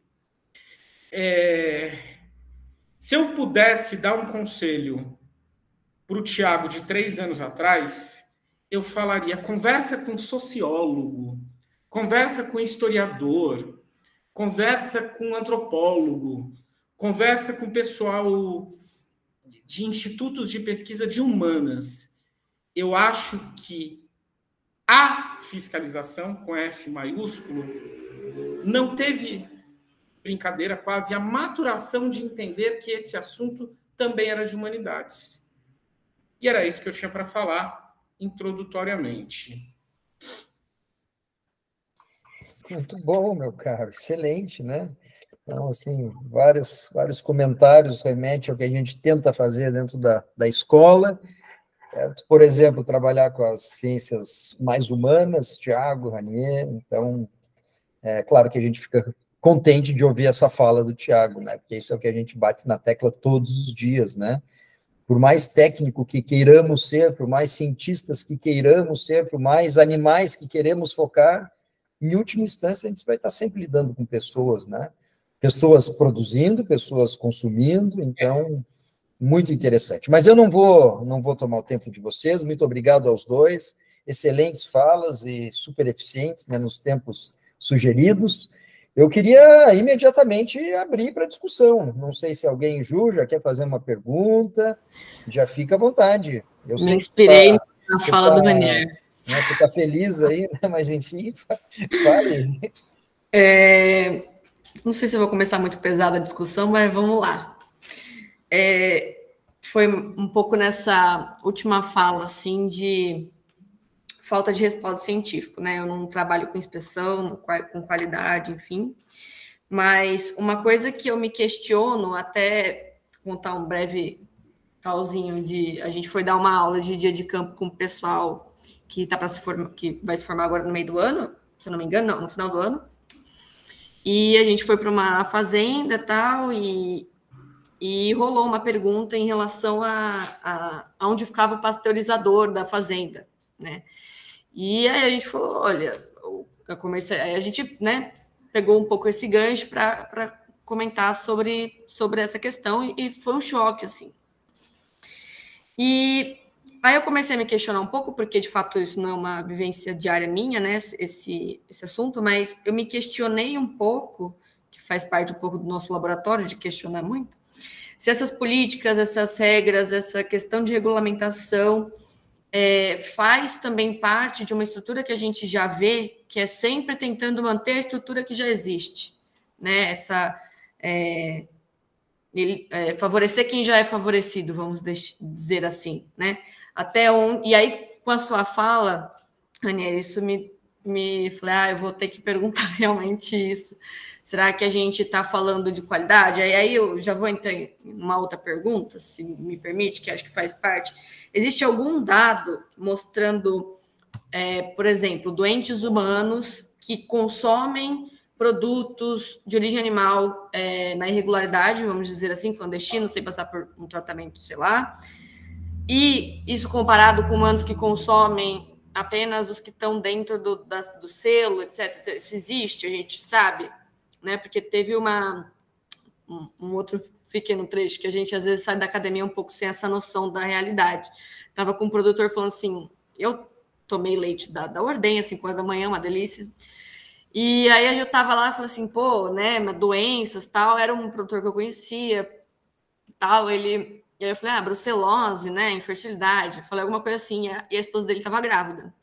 Se eu pudesse dar um conselho para o Tiago de 3 anos atrás, eu falaria, conversa com sociólogo, conversa com historiador, conversa com antropólogo, conversa com pessoal de institutos de pesquisa de humanas. Eu acho que a fiscalização, com F maiúsculo, não teve brincadeira quase, a maturação de entender que esse assunto também era de humanidades. E era isso que eu tinha para falar introdutoriamente. Muito bom, meu caro, excelente, né? Então, assim, vários comentários remetem ao que a gente tenta fazer dentro da escola, certo? Por exemplo, trabalhar com as ciências mais humanas, Tiago, Ranier, então, é claro que a gente fica contente de ouvir essa fala do Tiago, né? Porque isso é o que a gente bate na tecla todos os dias, né? Por mais técnico que queiramos ser, por mais cientistas que queiramos ser, por mais animais que queremos focar, em última instância, a gente vai estar sempre lidando com pessoas, né? Pessoas produzindo, pessoas consumindo, então, muito interessante. Mas eu não vou tomar o tempo de vocês, muito obrigado aos dois, excelentes falas e super eficientes, né, nos tempos sugeridos. Eu queria imediatamente abrir para discussão. Não sei se alguém, Ju, já quer fazer uma pergunta, já fica à vontade. Eu Me inspirei na fala do Ranier. Né, você está feliz aí, né? Mas enfim, fale. Não sei se eu vou começar muito pesada a discussão, mas vamos lá. Foi um pouco nessa última fala, assim, de falta de respaldo científico, né? Eu não trabalho com inspeção, com qualidade, enfim. Mas uma coisa que eu me questiono, até contar um breve causinho de... A gente foi dar uma aula de dia de campo com o pessoal que tá para se formar, que vai se formar agora no meio do ano, se eu não me engano, não, no final do ano. E a gente foi para uma fazenda e tal, e rolou uma pergunta em relação a onde ficava o pasteurizador da fazenda, né? E aí a gente falou, olha, aí a gente, né, pegou um pouco esse gancho para comentar sobre essa questão, e foi um choque, assim. E aí eu comecei a me questionar um pouco, porque de fato isso não é uma vivência diária minha, né, esse assunto, mas eu me questionei um pouco, que faz parte um pouco do nosso laboratório, de questionar muito, se essas políticas, essas regras, essa questão de regulamentação faz também parte de uma estrutura que a gente já vê, que é sempre tentando manter a estrutura que já existe, né? Favorecer quem já é favorecido, vamos dizer assim, né? E aí, com a sua fala, Ranier, isso me falei, eu vou ter que perguntar realmente isso. Será que a gente está falando de qualidade? Aí eu já vou entrar em uma outra pergunta, se me permite, que acho que faz parte. Existe algum dado mostrando, por exemplo, doentes humanos que consomem produtos de origem animal na irregularidade, vamos dizer assim, clandestino, sem passar por um tratamento, sei lá, e isso comparado com humanos que consomem apenas os que estão dentro do selo, etc. Isso existe, a gente sabe, né? Porque teve um outro pequeno trecho que a gente às vezes sai da academia um pouco sem essa noção da realidade. Tava com um produtor falando assim, eu tomei leite da ordenha, 5 horas da manhã, uma delícia. E aí eu tava lá e falei assim, né, doenças, tal, era um produtor que eu conhecia, tal, E aí eu falei, brucelose, né, infertilidade. Eu falei alguma coisa assim, e a esposa dele estava grávida.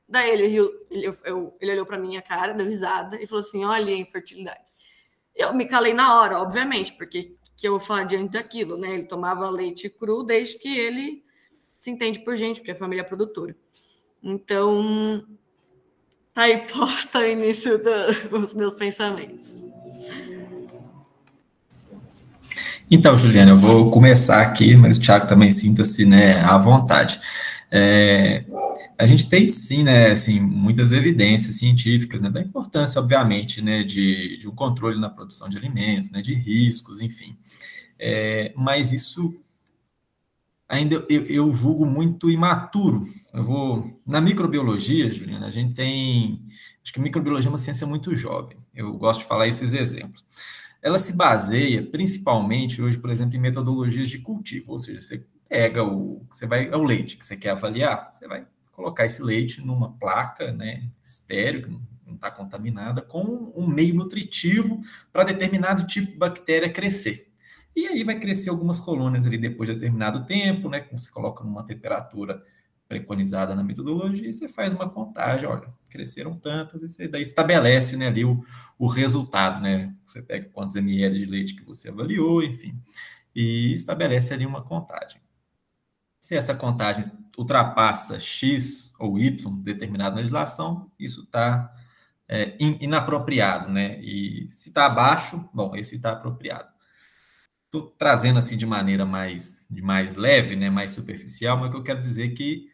Daí ele riu, ele olhou para minha cara, deu risada, e falou assim, olha, infertilidade. Eu me calei na hora, obviamente, porque que eu vou falar diante daquilo, né? Ele tomava leite cru desde que ele se entende por gente, porque a família é produtora. Então, tá aí posta o início dos meus pensamentos. Então, Juliana, eu vou começar aqui, mas o Thiago também sinta-se, né, à vontade. A gente tem, sim, né, assim, muitas evidências científicas, né, da importância, obviamente, né, de um controle na produção de alimentos, né, de riscos, enfim. Mas isso ainda eu julgo muito imaturo. Na microbiologia, Juliana, a gente tem... Acho que a microbiologia é uma ciência muito jovem. Eu gosto de falar esses exemplos. Ela se baseia principalmente hoje, por exemplo, em metodologias de cultivo, ou seja, você pega é o leite que você quer avaliar, você vai colocar esse leite numa placa, né, estéril, que não está contaminada, com um meio nutritivo para determinado tipo de bactéria crescer. E aí vai crescer algumas colônias ali depois de determinado tempo, né, você coloca numa temperatura preconizada na metodologia, e você faz uma contagem, olha, cresceram tantas, e você daí estabelece, né, ali o resultado, né, você pega quantos ml de leite que você avaliou, enfim, e estabelece ali uma contagem. Se essa contagem ultrapassa X ou Y, determinada na legislação, isso está inapropriado, né, e se está abaixo, bom, esse está apropriado. Estou trazendo assim de maneira mais leve, né, mais superficial, mas o que eu quero dizer é que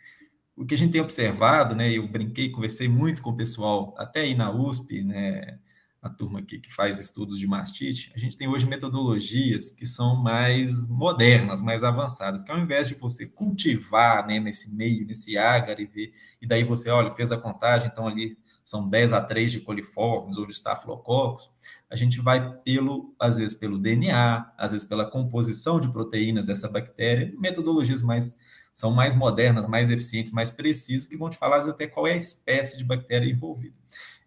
o que a gente tem observado, né, eu brinquei, conversei muito com o pessoal, até aí na USP, né, a turma aqui que faz estudos de mastite, a gente tem hoje metodologias que são mais modernas, mais avançadas, que ao invés de você cultivar, né, nesse meio, nesse agar e daí você, olha, fez a contagem, então ali são 10-3 de coliformes ou de estafilococos, a gente vai às vezes pelo DNA, às vezes pela composição de proteínas dessa bactéria, metodologias são mais modernas, mais eficientes, mais precisas, que vão te falar até qual é a espécie de bactéria envolvida.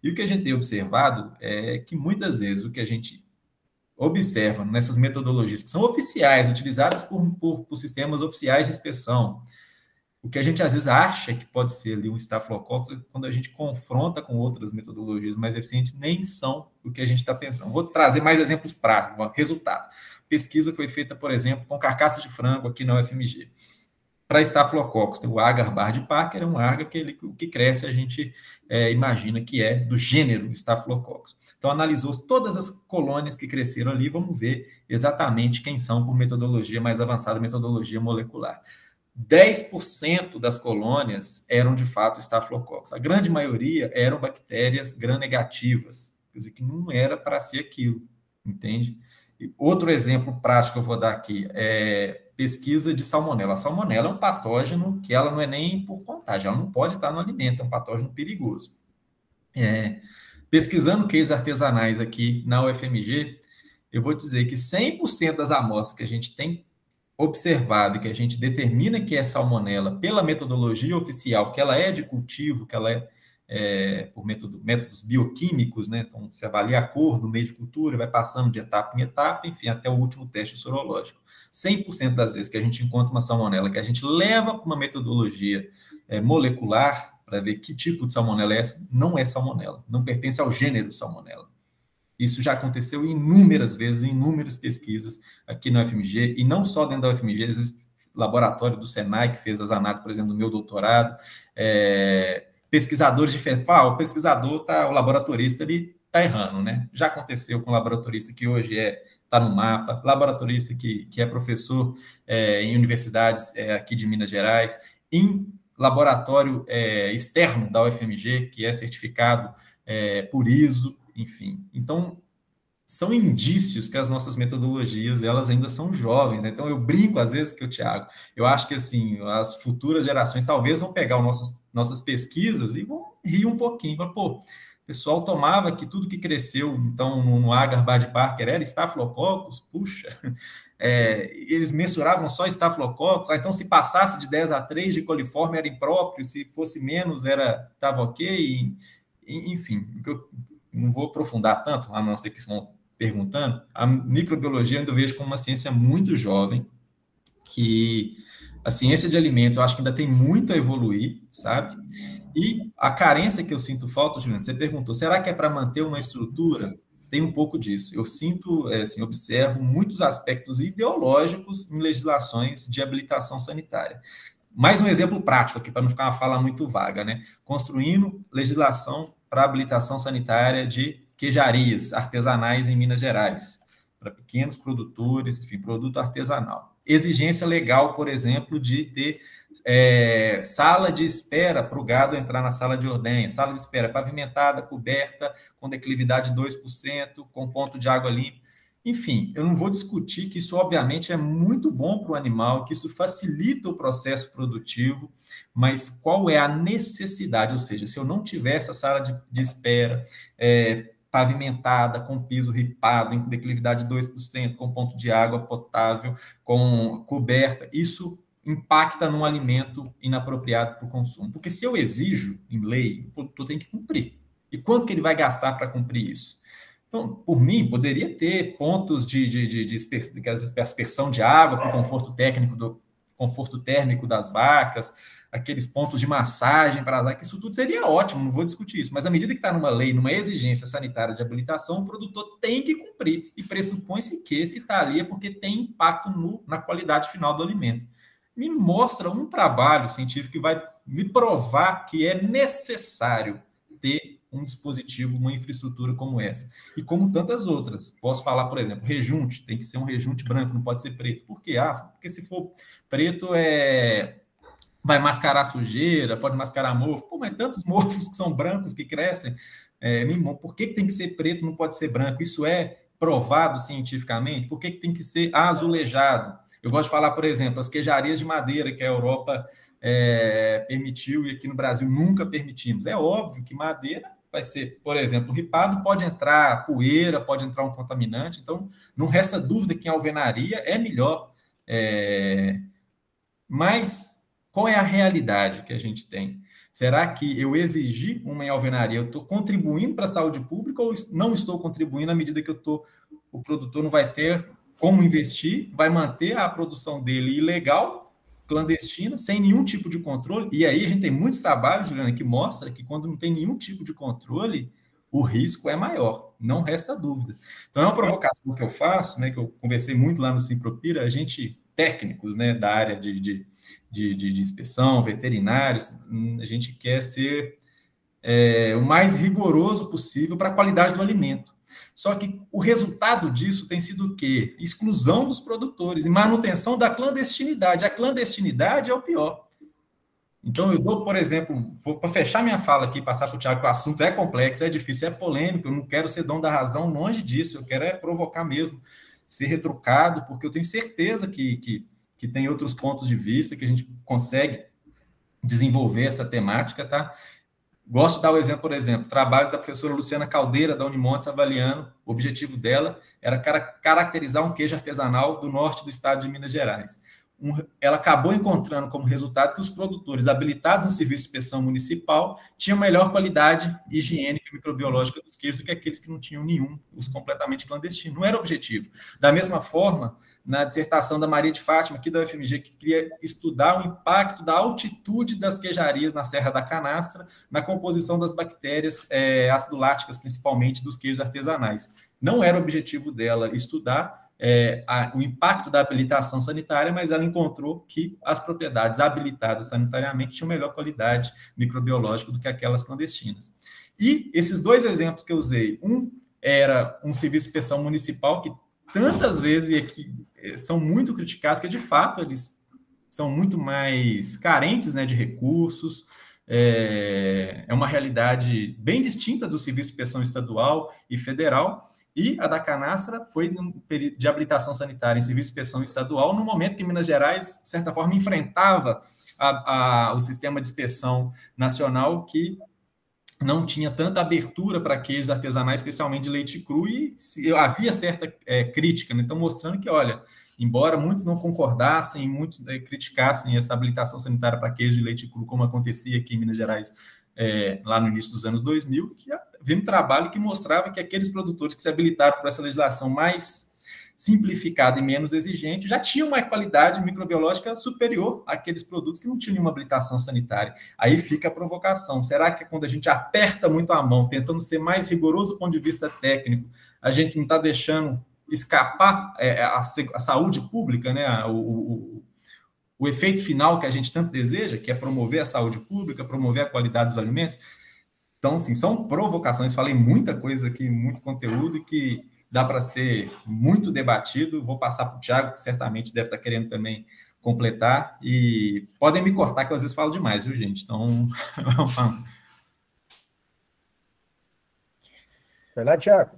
E o que a gente tem observado é que muitas vezes o que a gente observa nessas metodologias que são oficiais, utilizadas por sistemas oficiais de inspeção, o que a gente às vezes acha que pode ser ali um estafilococcus, quando a gente confronta com outras metodologias mais eficientes, nem são o que a gente está pensando. Vou trazer mais exemplos práticos. Resultado. Pesquisa foi feita, por exemplo, com carcaça de frango aqui na UFMG. Para estafilococcus, o agar bar de Parker é um agar que o que cresce a gente imagina que é do gênero estafilococcus. Então, analisou todas as colônias que cresceram ali, vamos ver exatamente quem são por metodologia mais avançada, metodologia molecular. 10% das colônias eram, de fato, estafilococcus. A grande maioria eram bactérias gram-negativas, quer dizer, que não era para ser aquilo, entende? E outro exemplo prático que eu vou dar aqui é pesquisa de salmonela. A salmonela é um patógeno que ela não é nem por contagem, ela não pode estar no alimento, é um patógeno perigoso. Pesquisando queijos artesanais aqui na UFMG, eu vou dizer que 100% das amostras que a gente tem observado e que a gente determina que é salmonela pela metodologia oficial, que ela é de cultivo, que ela por métodos bioquímicos, né? Então, você avalia a cor do meio de cultura, vai passando de etapa em etapa, enfim, até o último teste sorológico. 100% das vezes que a gente encontra uma salmonela, que a gente leva para uma metodologia molecular, para ver que tipo de salmonela é essa, não é salmonela, não pertence ao gênero salmonela. Isso já aconteceu inúmeras vezes, em inúmeras pesquisas aqui na UFMG, e não só dentro da UFMG, às vezes, laboratório do Senai, que fez as análises, por exemplo, do meu doutorado, pesquisadores diferentes. O laboratorista ele está errando, né? Já aconteceu com o laboratorista que hoje está no mapa, laboratorista que é professor em universidades aqui de Minas Gerais, em laboratório externo da UFMG, que é certificado por ISO, enfim. Então, são indícios que as nossas metodologias, elas ainda são jovens, né? Então eu brinco às vezes Tiago, eu acho que assim, as futuras gerações talvez vão pegar nossas pesquisas e vão rir um pouquinho, mas, o pessoal tomava que tudo que cresceu, então, no agar bar de Parker era estafilococcus, puxa, eles mensuravam só estafilococcus, então se passasse de 10-3 de coliforme era impróprio, se fosse menos estava ok, enfim, eu não vou aprofundar tanto, a não ser que estão perguntando, a microbiologia eu ainda vejo como uma ciência muito jovem, que a ciência de alimentos eu acho que ainda tem muito a evoluir, sabe? E a carência que eu sinto falta, Juliana, você perguntou, será que é para manter uma estrutura? Tem um pouco disso. Eu sinto, assim, observo muitos aspectos ideológicos em legislações de habilitação sanitária. Mais um exemplo prático aqui, para não ficar uma fala muito vaga, né? Construindo legislação para habilitação sanitária de queijarias artesanais em Minas Gerais. para pequenos produtores, enfim, produto artesanal. Exigência legal, por exemplo, de ter sala de espera para o gado entrar na sala de ordenha, sala de espera pavimentada, coberta, com declividade de 2%, com ponto de água limpa. Enfim, eu não vou discutir que isso, obviamente, é muito bom para o animal, que isso facilita o processo produtivo, mas qual é a necessidade? Ou seja, se eu não tiver essa sala de espera pavimentada, com piso ripado, em declividade de 2%, com ponto de água potável, com coberta, isso impacta num alimento inapropriado para o consumo. Porque se eu exijo em lei, o produtor tem que cumprir. E quanto que ele vai gastar para cumprir isso? Então, por mim, poderia ter pontos de aspersão de água para o conforto térmico das vacas, aqueles pontos de massagem para as vacas, isso tudo seria ótimo, não vou discutir isso. Mas à medida que está numa lei, numa exigência sanitária de habilitação, o produtor tem que cumprir. E pressupõe-se que, se está ali, é porque tem impacto na qualidade final do alimento. Me mostra um trabalho científico que vai me provar que é necessário ter um dispositivo, uma infraestrutura como essa. E como tantas outras. Posso falar, por exemplo, rejunte, tem que ser um rejunte branco, não pode ser preto. Por quê? Porque se for preto, vai mascarar sujeira, pode mascarar mofo. Pô, mas tantos mofos que são brancos que crescem. Por que tem que ser preto, não pode ser branco? Isso é provado cientificamente? Por que tem que ser azulejado? Eu gosto de falar, por exemplo, as queijarias de madeira que a Europa permitiu e aqui no Brasil nunca permitimos. É óbvio que madeira vai ser, por exemplo, ripado, pode entrar poeira, pode entrar um contaminante, então não resta dúvida que em alvenaria é melhor. Mas qual é a realidade que a gente tem? Será que eu exigi uma em alvenaria, eu estou contribuindo para a saúde pública ou não estou contribuindo à medida que o produtor não vai ter como investir, vai manter a produção dele ilegal, clandestina, sem nenhum tipo de controle? E aí a gente tem muito trabalho, Juliana, que mostra que quando não tem nenhum tipo de controle, o risco é maior, não resta dúvida. Então é uma provocação que eu faço, né, que eu conversei muito lá no Simpropira, a gente, técnicos, né, da área de inspeção, veterinários, a gente quer ser o mais rigoroso possível para a qualidade do alimento. Só que o resultado disso tem sido o quê? Exclusão dos produtores e manutenção da clandestinidade. A clandestinidade é o pior. Então, eu dou, por exemplo, para fechar minha fala aqui, passar para o Thiago, que o assunto é complexo, é difícil, é polêmico, eu não quero ser dono da razão, longe disso, eu quero provocar mesmo, ser retrucado, porque eu tenho certeza que tem outros pontos de vista, que a gente consegue desenvolver essa temática, tá? Gosto de dar o exemplo, por exemplo, trabalho da professora Luciana Caldeira, da Unimontes, avaliando, o objetivo dela era caracterizar um queijo artesanal do norte do estado de Minas Gerais. Ela acabou encontrando como resultado que os produtores habilitados no serviço de inspeção municipal tinham melhor qualidade higiênica e microbiológica dos queijos do que aqueles que não tinham nenhum, os completamente clandestinos. Não era o objetivo. Da mesma forma, na dissertação da Maria de Fátima, aqui da UFMG, que queria estudar o impacto da altitude das queijarias na Serra da Canastra na composição das bactérias acidoláticas, principalmente dos queijos artesanais. Não era o objetivo dela estudar o impacto da habilitação sanitária, mas ela encontrou que as propriedades habilitadas sanitariamente tinham melhor qualidade microbiológica do que aquelas clandestinas. E esses dois exemplos que eu usei, um era um serviço de inspeção municipal que tantas vezes aqui são muito criticados, que de fato eles são muito mais carentes, né, de recursos, é uma realidade bem distinta do serviço de inspeção estadual e federal. E a da Canastra foi num período de habilitação sanitária em serviço de inspeção estadual, no momento que Minas Gerais, de certa forma, enfrentava o sistema de inspeção nacional, que não tinha tanta abertura para queijos artesanais, especialmente de leite cru, e havia certa crítica, né? Então, mostrando que, olha, embora muitos não concordassem, muitos criticassem essa habilitação sanitária para queijo de leite cru, como acontecia aqui em Minas Gerais, lá no início dos anos 2000, já havia um trabalho que mostrava que aqueles produtores que se habilitaram por essa legislação mais simplificada e menos exigente já tinham uma qualidade microbiológica superior àqueles produtos que não tinham nenhuma habilitação sanitária. Aí fica a provocação. Será que quando a gente aperta muito a mão, tentando ser mais rigoroso do ponto de vista técnico, a gente não está deixando escapar a saúde pública, né? O efeito final que a gente tanto deseja, que é promover a saúde pública, promover a qualidade dos alimentos? Então, assim, são provocações. Falei muita coisa aqui, muito conteúdo, e que dá para ser muito debatido. Vou passar para o Thiago, que certamente deve estar querendo também completar, e podem me cortar, que eu às vezes falo demais, viu, gente? Então, vamos lá. Vai lá, Thiago.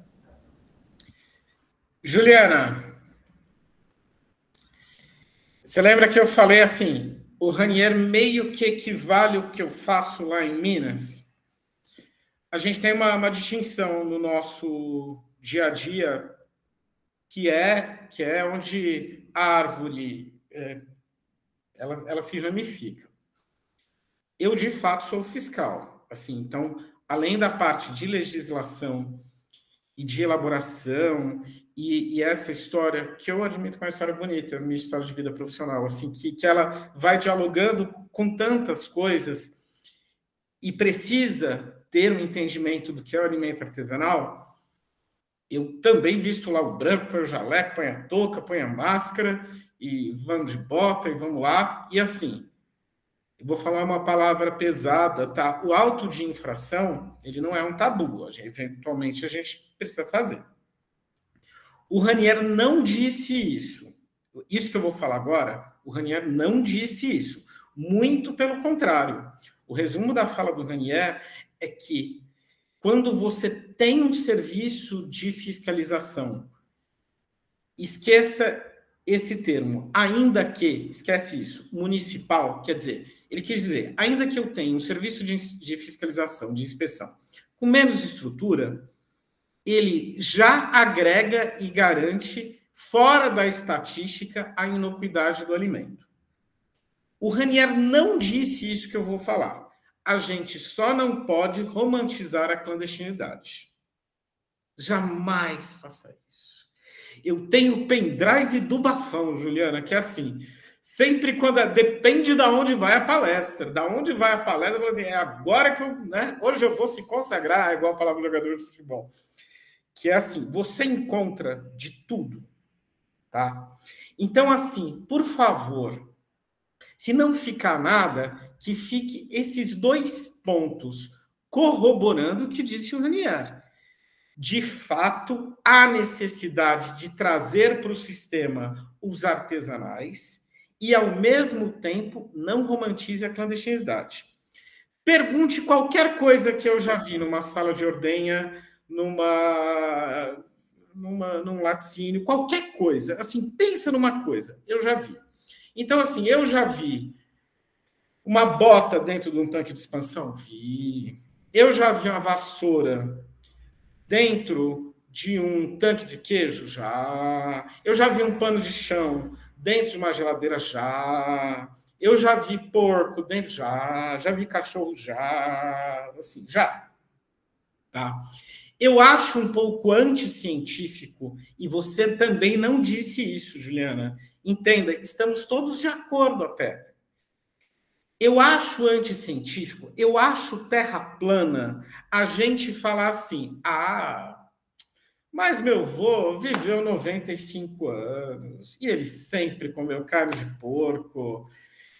Juliana, você lembra que eu falei assim, o Ranier meio que equivale ao que eu faço lá em Minas? A gente tem uma distinção no nosso dia a dia, que é onde a árvore ela se ramifica. Eu, de fato, sou fiscal. Assim, então, além da parte de legislação e de elaboração, e essa história, que eu admito que é uma história bonita, minha história de vida profissional, assim, que ela vai dialogando com tantas coisas e precisa ter um entendimento do que é o alimento artesanal. Eu também visto lá o branco, põe o jaleco, põe a touca, põe a máscara, e vamos de bota, e vamos lá. E assim, eu vou falar uma palavra pesada, tá? O auto de infração, ele não é um tabu. Eventualmente, a gente precisa fazer. O Ranier não disse isso. Isso que eu vou falar agora, o Ranier não disse isso. Muito pelo contrário. O resumo da fala do Ranier é que quando você tem um serviço de fiscalização, esqueça esse termo, ainda que, esquece isso, municipal, quer dizer, ele quis dizer, ainda que eu tenha um serviço de fiscalização, de inspeção, com menos estrutura, ele já agrega e garante, fora da estatística, a inocuidade do alimento. O Ranier não disse isso que eu vou falar. A gente só não pode romantizar a clandestinidade. Jamais faça isso. Eu tenho o pendrive do bafão, Juliana, que é assim, sempre quando... Depende de onde vai a palestra. Da onde vai a palestra, eu vou dizer, é agora que eu... Né, hoje eu vou se consagrar, igual falava o jogador de futebol. Que é assim, você encontra de tudo, tá? Então, assim, por favor, se não ficar nada, que fique esses dois pontos corroborando o que disse o Ranier. De fato, há necessidade de trazer para o sistema os artesanais e, ao mesmo tempo, não romantize a clandestinidade. Pergunte qualquer coisa que eu já vi numa sala de ordenha, num laticínio, qualquer coisa. Assim, pensa numa coisa, eu já vi. Então, assim, eu já vi uma bota dentro de um tanque de expansão? Vi. Eu já vi uma vassoura dentro de um tanque de queijo? Já. Eu já vi um pano de chão dentro de uma geladeira? Já. Eu já vi porco dentro? Já. Já vi cachorro? Já. Assim, já. Tá? Eu acho um pouco anticientífico, e você também não disse isso, Juliana. Entenda, estamos todos de acordo até. Eu acho anticientífico, eu acho terra plana a gente falar assim, mas meu avô viveu 95 anos, e ele sempre comeu carne de porco,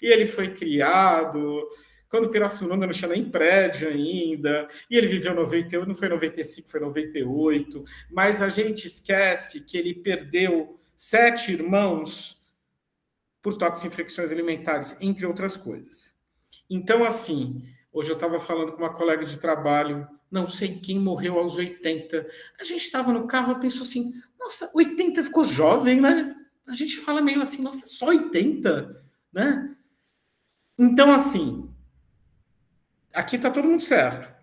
e ele foi criado... Quando Pirassununga não tinha nem prédio ainda, e ele viveu 98, não foi 95, foi 98, mas a gente esquece que ele perdeu 7 irmãos por toxinfecções alimentares, entre outras coisas. Então, assim, hoje eu estava falando com uma colega de trabalho, não sei quem morreu aos 80, a gente estava no carro, eu penso assim, nossa, 80 ficou jovem, né? A gente fala meio assim, nossa, só 80, né? Então, assim... Aqui está todo mundo certo.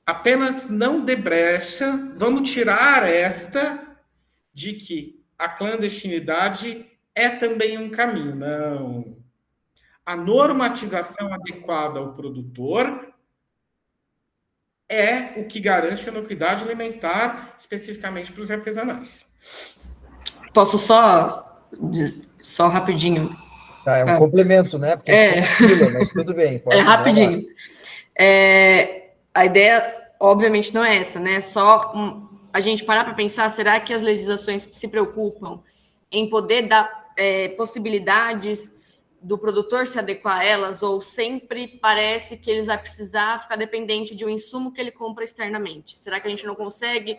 Apenas não dê brecha. Vamos tirar esta de que a clandestinidade é também um caminho. Não. A normatização adequada ao produtor é o que garante a inocuidade alimentar, especificamente para os artesanais. Posso só rapidinho? Tá, é um complemento, né? Porque a gente tem uma fila, mas tudo bem. Pode rapidinho. A ideia, obviamente, não é essa, né? Só a gente parar para pensar, será que as legislações se preocupam em poder dar possibilidades do produtor se adequar a elas, ou sempre parece que eles vai precisar ficar dependente de um insumo que ele compra externamente? Será que a gente não consegue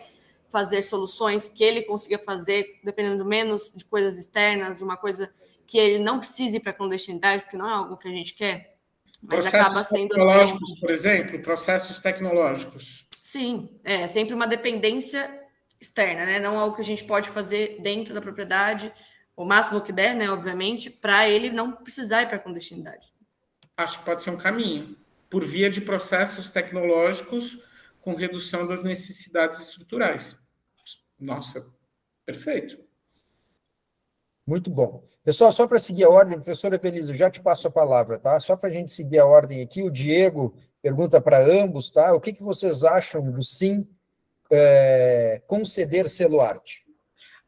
fazer soluções que ele consiga fazer, dependendo menos de coisas externas, de uma coisa que ele não precise para a clandestinidade, porque não é algo que a gente quer, mas acaba sendo... Tecnológicos, por exemplo, processos tecnológicos. Sim, é sempre uma dependência externa, né? Não algo que a gente pode fazer dentro da propriedade, o máximo que der, né, obviamente, para ele não precisar ir para a clandestinidade. Acho que pode ser um caminho, por via de processos tecnológicos com redução das necessidades estruturais. Nossa, perfeito. Muito bom. Pessoal, só para seguir a ordem, professora Evelise, eu já te passo a palavra, tá? Só para a gente seguir a ordem aqui, o Diego pergunta para ambos, tá? O que vocês acham do sim conceder selo arte?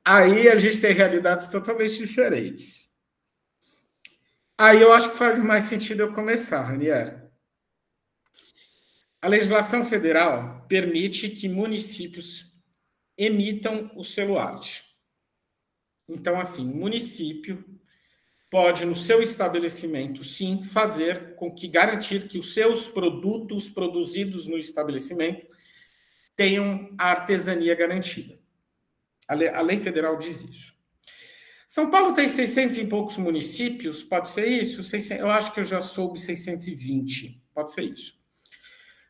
Aí a gente tem realidades totalmente diferentes. Aí eu acho que faz mais sentido eu começar, Ranier. A legislação federal permite que municípios emitam o selo arte. Então, assim, o município pode, no seu estabelecimento, sim, fazer com que garantir que os seus produtos produzidos no estabelecimento tenham a artesania garantida. A lei federal diz isso. São Paulo tem 600 e poucos municípios, pode ser isso? Eu acho que eu já soube 620, pode ser isso.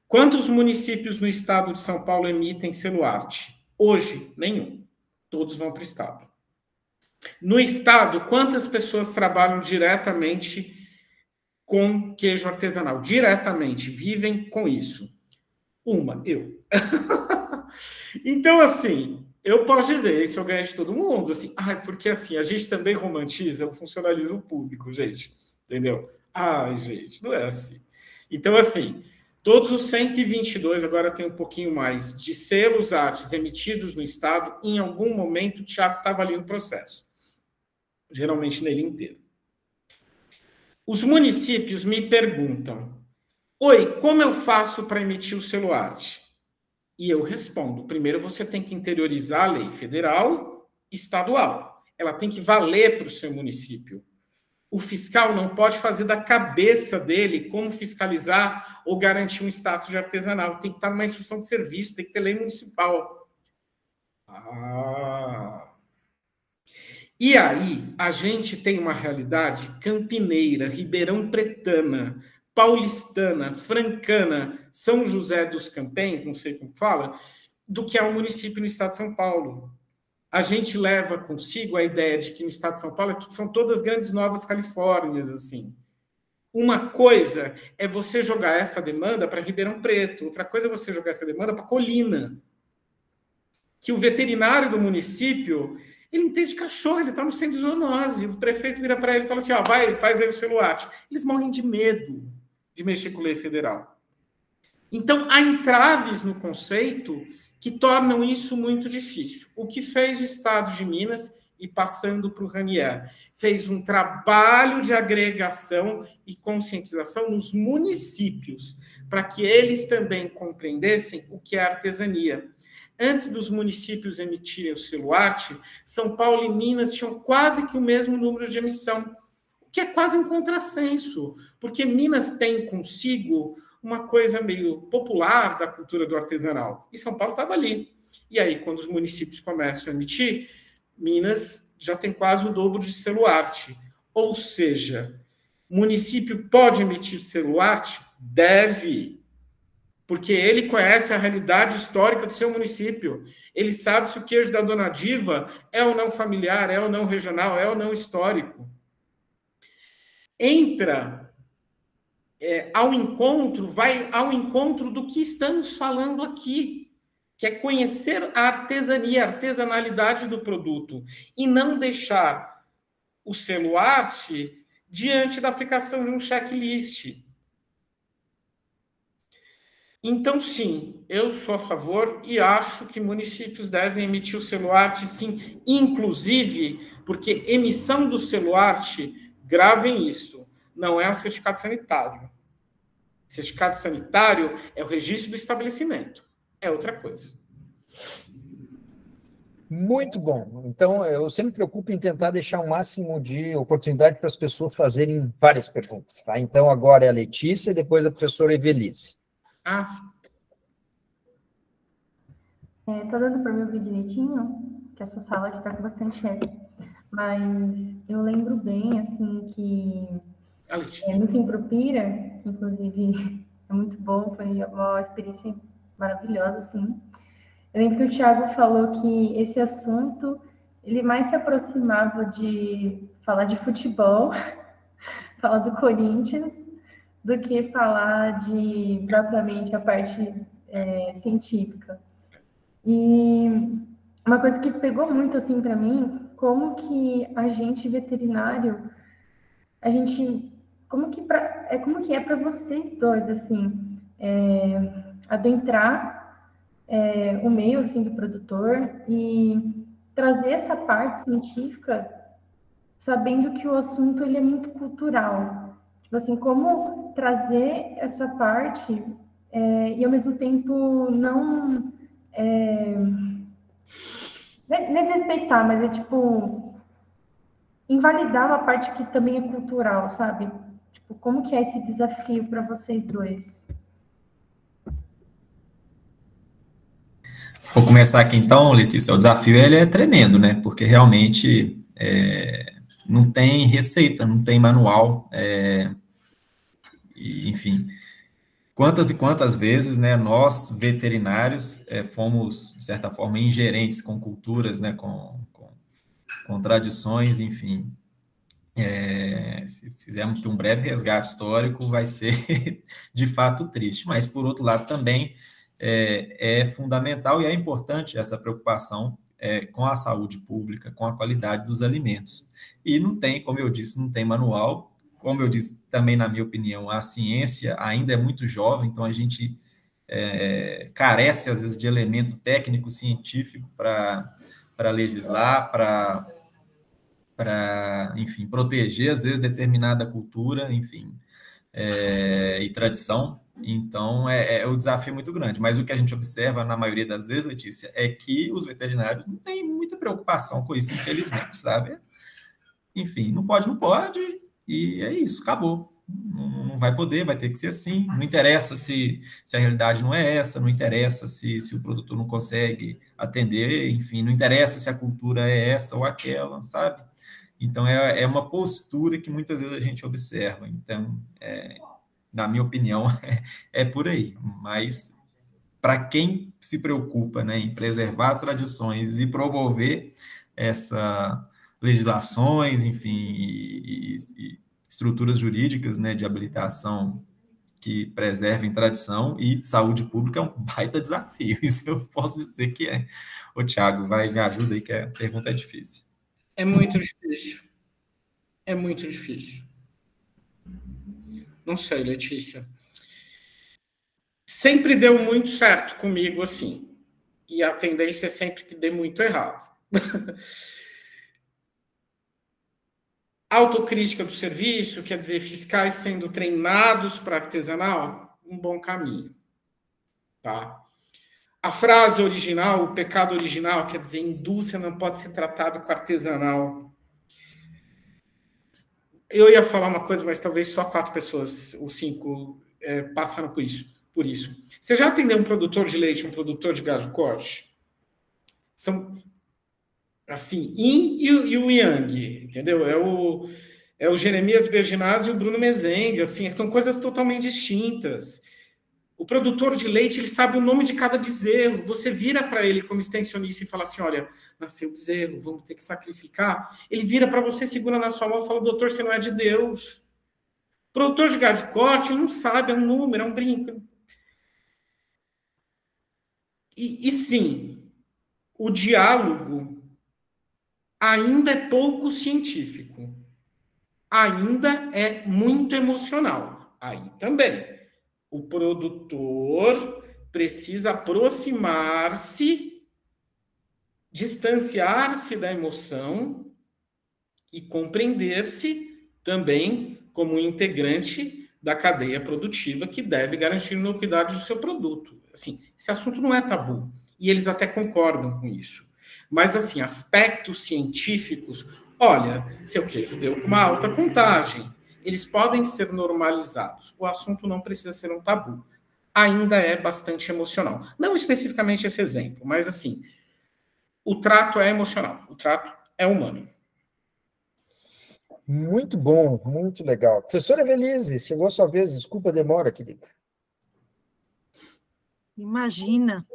Quantos municípios no estado de São Paulo emitem selo arte? Hoje, nenhum. Todos vão para o estado. No estado, quantas pessoas trabalham diretamente com queijo artesanal? Diretamente, vivem com isso? Uma, eu. Então, assim, eu posso dizer, isso eu ganho de todo mundo, assim, porque assim, a gente também romantiza o funcionalismo público, gente, entendeu? Gente, não é assim. Então, assim, todos os 122, agora tem um pouquinho mais, de selos artes emitidos no estado, em algum momento o Thiago estava ali no processo. Geralmente nele inteiro. Os municípios me perguntam, oi, como eu faço para emitir o selo arte? E eu respondo, primeiro você tem que interiorizar a lei federal e estadual. Ela tem que valer para o seu município. O fiscal não pode fazer da cabeça dele como fiscalizar ou garantir um status de artesanal. Tem que estar numa instrução de serviço, tem que ter lei municipal. E aí, a gente tem uma realidade campineira, ribeirão pretana, paulistana, francana, São José dos Campos, não sei como fala, do que é um município no estado de São Paulo. A gente leva consigo a ideia de que no estado de São Paulo são todas grandes novas Califórnias, assim. Uma coisa é você jogar essa demanda para Ribeirão Preto, outra coisa é você jogar essa demanda para Colina. Que o veterinário do município, ele entende cachorro, ele está no centro de zoonose, o prefeito vira para ele e fala assim, vai, faz aí o selo arte. Eles morrem de medo de mexer com lei federal. Então, há entraves no conceito que tornam isso muito difícil. O que fez o Estado de Minas, e passando para o Ranier, fez um trabalho de agregação e conscientização nos municípios, para que eles também compreendessem o que é artesania. Antes dos municípios emitirem o selo arte, São Paulo e Minas tinham quase que o mesmo número de emissão, o que é quase um contrassenso, porque Minas tem consigo uma coisa meio popular da cultura do artesanal. E São Paulo estava ali. E aí, quando os municípios começam a emitir, Minas já tem quase o dobro de selo arte. Ou seja, o município pode emitir selo arte? Deve. Porque ele conhece a realidade histórica do seu município. Ele sabe se o queijo da Dona Diva é ou não familiar, é ou não regional, é ou não histórico. Entra vai ao encontro do que estamos falando aqui, que é conhecer a artesania, a artesanalidade do produto, e não deixar o selo arte diante da aplicação de um checklist. Então, sim, eu sou a favor e acho que municípios devem emitir o selo arte, sim, inclusive porque emissão do selo arte, gravem isso, não é um certificado sanitário. Certificado sanitário é o registro do estabelecimento, é outra coisa. Muito bom. Então, eu sempre me preocupo em tentar deixar o máximo de oportunidade para as pessoas fazerem várias perguntas. Tá? Então, agora é a Letícia e depois a professora Evelise. Sim. Tá dando para me ouvir direitinho? Que essa sala aqui tá com bastante eco. Mas eu lembro bem, assim, que no Simpropira, que inclusive é muito bom, foi uma experiência maravilhosa, assim. Eu lembro que o Thiago falou que esse assunto, ele mais se aproximava de falar de futebol, falar do Corinthians, do que falar de, propriamente, a parte científica. E uma coisa que pegou muito, assim, para mim, como que a gente veterinário, como que é para vocês dois, assim, adentrar o meio, assim, do produtor e trazer essa parte científica, sabendo que o assunto, ele é muito cultural. Tipo assim, como trazer essa parte e, ao mesmo tempo, não é desrespeitar, mas é tipo invalidar uma parte que também é cultural, sabe? Tipo, como que é esse desafio para vocês dois? Vou começar aqui então, Letícia. O desafio ele é tremendo, né? Porque realmente não tem receita, não tem manual, enfim. Quantas e quantas vezes, né, nós, veterinários, fomos, de certa forma, ingerentes com culturas, né, com tradições, enfim. Se fizermos aqui um breve resgate histórico, vai ser, de fato, triste. Mas, por outro lado, também é fundamental e é importante essa preocupação com a saúde pública, com a qualidade dos alimentos. E não tem, como eu disse, não tem manual. Como eu disse, também, na minha opinião, a ciência ainda é muito jovem, então a gente carece, às vezes, de elemento técnico, científico para legislar, para, enfim, proteger, às vezes, determinada cultura, enfim, e tradição. Então, o desafio muito grande. Mas o que a gente observa, na maioria das vezes, Letícia, é que os veterinários não têm muita preocupação com isso, infelizmente, sabe? Enfim, não pode, e é isso, acabou. Não vai poder, vai ter que ser assim. Não interessa se a realidade não é essa, não interessa se o produtor não consegue atender, enfim, não interessa se a cultura é essa ou aquela, sabe? Então, é uma postura que muitas vezes a gente observa. Então, na minha opinião, é por aí. Mas, para quem se preocupa, né, em preservar as tradições e promover essas legislações, enfim, e estruturas jurídicas, né, de habilitação que preservem tradição e saúde pública, é um baita desafio. Isso eu posso dizer que é. Ô, Thiago, me ajuda aí, que a pergunta é difícil. É muito difícil. É muito difícil. Não sei, Letícia. Sempre deu muito certo comigo, assim. E a tendência é sempre que dê muito errado. Autocrítica do serviço, quer dizer, fiscais sendo treinados para artesanal, um bom caminho. Tá? A frase original, o pecado original, quer dizer, indústria não pode ser tratada com artesanal. Eu ia falar uma coisa, mas talvez só 4 pessoas, ou 5, passaram por isso. Você já atendeu um produtor de leite, um produtor de gado de corte? São, assim, yin e o yang, entendeu? É o Jeremias Berginazzi e o Bruno Mezenga, assim, são coisas totalmente distintas. O produtor de leite, ele sabe o nome de cada bezerro. Você vira para ele como extensionista e fala assim, olha, nasceu bezerro, vamos ter que sacrificar. Ele vira para você, segura na sua mão e fala, doutor, você não é de Deus. O produtor de gado de corte, ele não sabe, é um número, é um brinco. E sim, o diálogo ainda é pouco científico. Ainda é muito emocional. Aí também. O produtor precisa aproximar-se, distanciar-se da emoção e compreender-se também como um integrante da cadeia produtiva que deve garantir a inocuidade do seu produto. Assim, esse assunto não é tabu. E eles até concordam com isso. Mas, assim, aspectos científicos, olha, seu queijo deu com uma alta contagem. Eles podem ser normalizados. O assunto não precisa ser um tabu. ainda é bastante emocional. Não especificamente esse exemplo, mas assim, o trato é emocional, o trato é humano. Muito bom, muito legal. Professora Evelise, chegou a sua vez, desculpa a demora, querida. Imagina.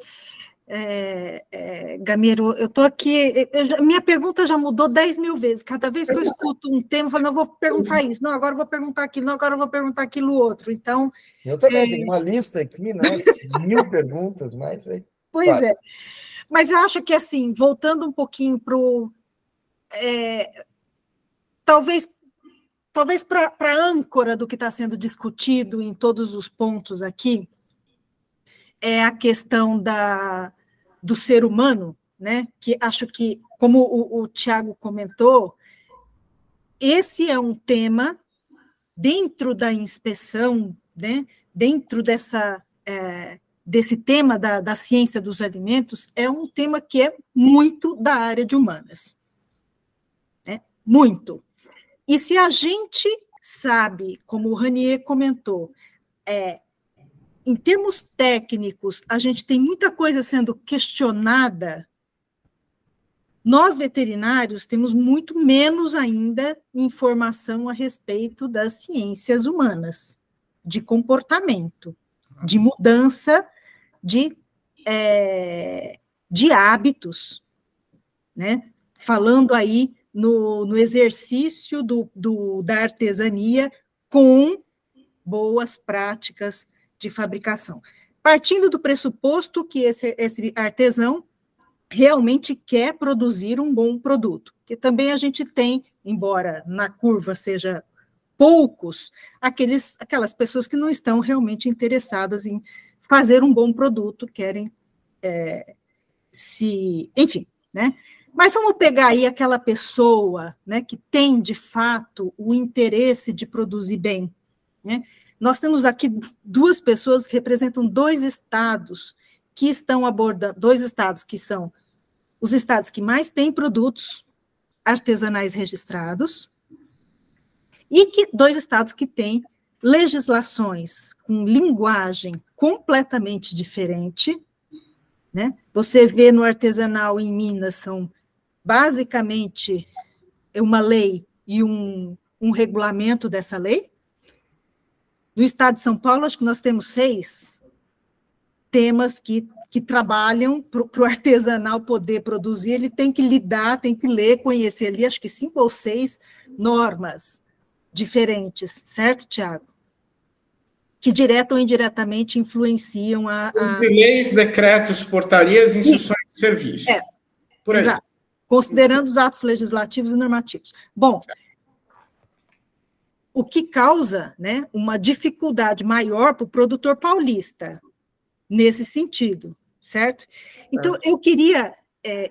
Gamero, eu estou aqui, minha pergunta já mudou 10 mil vezes, cada vez que eu escuto um tema, eu falo, não, vou perguntar isso, não, agora eu vou perguntar aquilo, não, agora eu vou perguntar aquilo outro, então... Eu também tenho uma lista aqui, né, 1000 perguntas, mas... Pois é, mas eu acho que, assim, voltando um pouquinho para o... talvez para a âncora do que está sendo discutido em todos os pontos aqui, é a questão do ser humano, né? Que acho que, como o Tiago comentou, esse é um tema dentro da inspeção, né? Dentro desse tema da ciência dos alimentos, é um tema que é muito da área de humanas. Né? Muito. E se a gente sabe, como o Ranier comentou, em termos técnicos, a gente tem muita coisa sendo questionada, nós, veterinários, temos muito menos ainda informação a respeito das ciências humanas, de comportamento, de mudança de hábitos, né? Falando aí no exercício da artesania com boas práticas de fabricação, partindo do pressuposto que esse artesão realmente quer produzir um bom produto, que também a gente tem, embora na curva seja poucos, aquelas pessoas que não estão realmente interessadas em fazer um bom produto, querem enfim, né? Mas vamos pegar aí aquela pessoa, né, que tem, de fato, o interesse de produzir bem, né? Nós temos aqui 2 pessoas que representam 2 estados que estão abordando, 2 estados que são os estados que mais têm produtos artesanais registrados e 2 estados que têm legislações com linguagem completamente diferente, né? Você vê no artesanal em Minas, são basicamente uma lei e um regulamento dessa lei. No estado de São Paulo, acho que nós temos 6 temas que trabalham para o artesanal poder produzir, ele tem que lidar, tem que ler, conhecer ali, acho que 5 ou 6 normas diferentes, certo, Tiago? Que direta ou indiretamente influenciam leis, decretos, portarias, instruções de serviço. Por aí. Exato. Considerando os atos legislativos e normativos. Bom, o que causa, né, uma dificuldade maior para o produtor paulista, nesse sentido, certo? Então, eu queria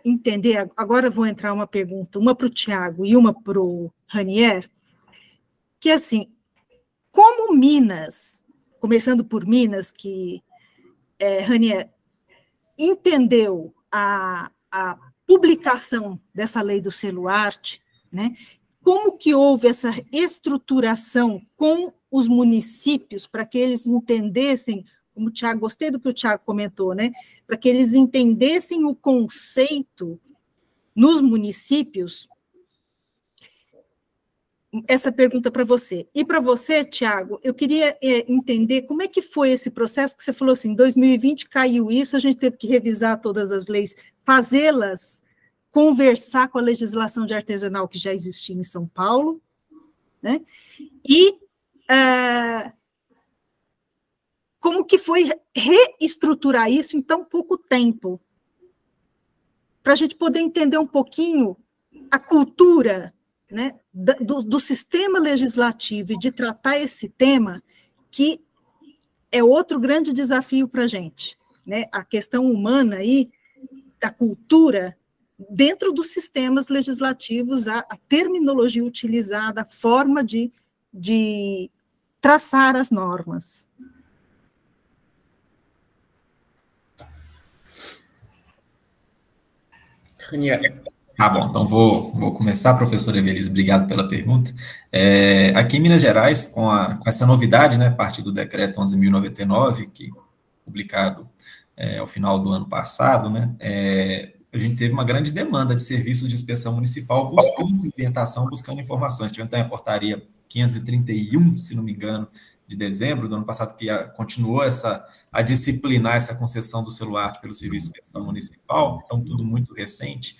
entender, agora vou entrar uma pergunta, uma para o Tiago e uma para o Ranier, que, assim, como Minas, começando por Minas, que Ranier entendeu a publicação dessa lei do selo arte, né? Como que houve essa estruturação com os municípios para que eles entendessem, como o Tiago, gostei do que o Tiago comentou, né? Para que eles entendessem o conceito nos municípios. Essa pergunta para você. E para você, Tiago, eu queria entender como é que foi esse processo, que você falou assim, em 2020 caiu isso, a gente teve que revisar todas as leis, fazê-las conversar com a legislação de artesanal que já existia em São Paulo, né? E como que foi reestruturar isso em tão pouco tempo, para a gente poder entender um pouquinho a cultura, né, do sistema legislativo e de tratar esse tema, que é outro grande desafio para a gente, né? A questão humana aí, da cultura, dentro dos sistemas legislativos, a terminologia utilizada, a forma de traçar as normas. Tá bom, então vou começar, professora Evelise, obrigado pela pergunta. Aqui em Minas Gerais, com essa novidade, né, a partir do decreto 11.099, que publicado ao final do ano passado, né, a gente teve uma grande demanda de serviços de inspeção municipal buscando orientação, buscando informações. Tivemos também a portaria 531, se não me engano, de dezembro do ano passado, que continuou a disciplinar essa concessão do celular pelo Serviço de Inspeção Municipal, então tudo muito recente.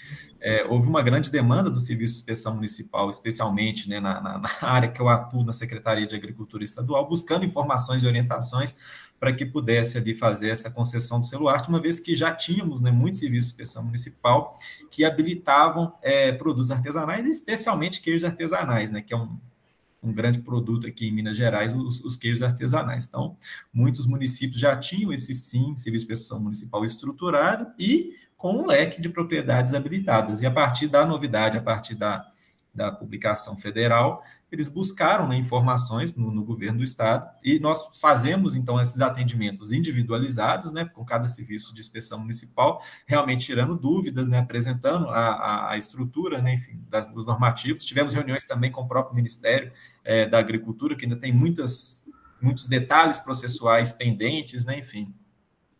Houve uma grande demanda do Serviço de Inspeção Municipal, especialmente, né, na área que eu atuo, na Secretaria de Agricultura Estadual, buscando informações e orientações para que pudesse ali fazer essa concessão do celular, uma vez que já tínhamos, né, muitos serviços de inspeção municipal que habilitavam produtos artesanais, especialmente queijos artesanais, né, que é um grande produto aqui em Minas Gerais, os queijos artesanais. Então, muitos municípios já tinham esse sim, serviço de inspeção municipal estruturado e com um leque de propriedades habilitadas. E a partir da novidade, a partir da publicação federal, eles buscaram, né, informações no governo do estado e nós fazemos, então, esses atendimentos individualizados, né, com cada serviço de inspeção municipal, realmente tirando dúvidas, né, apresentando a estrutura, né, enfim, dos normativos. Tivemos reuniões também com o próprio Ministério da Agricultura, que ainda tem muitos detalhes processuais pendentes, né, enfim.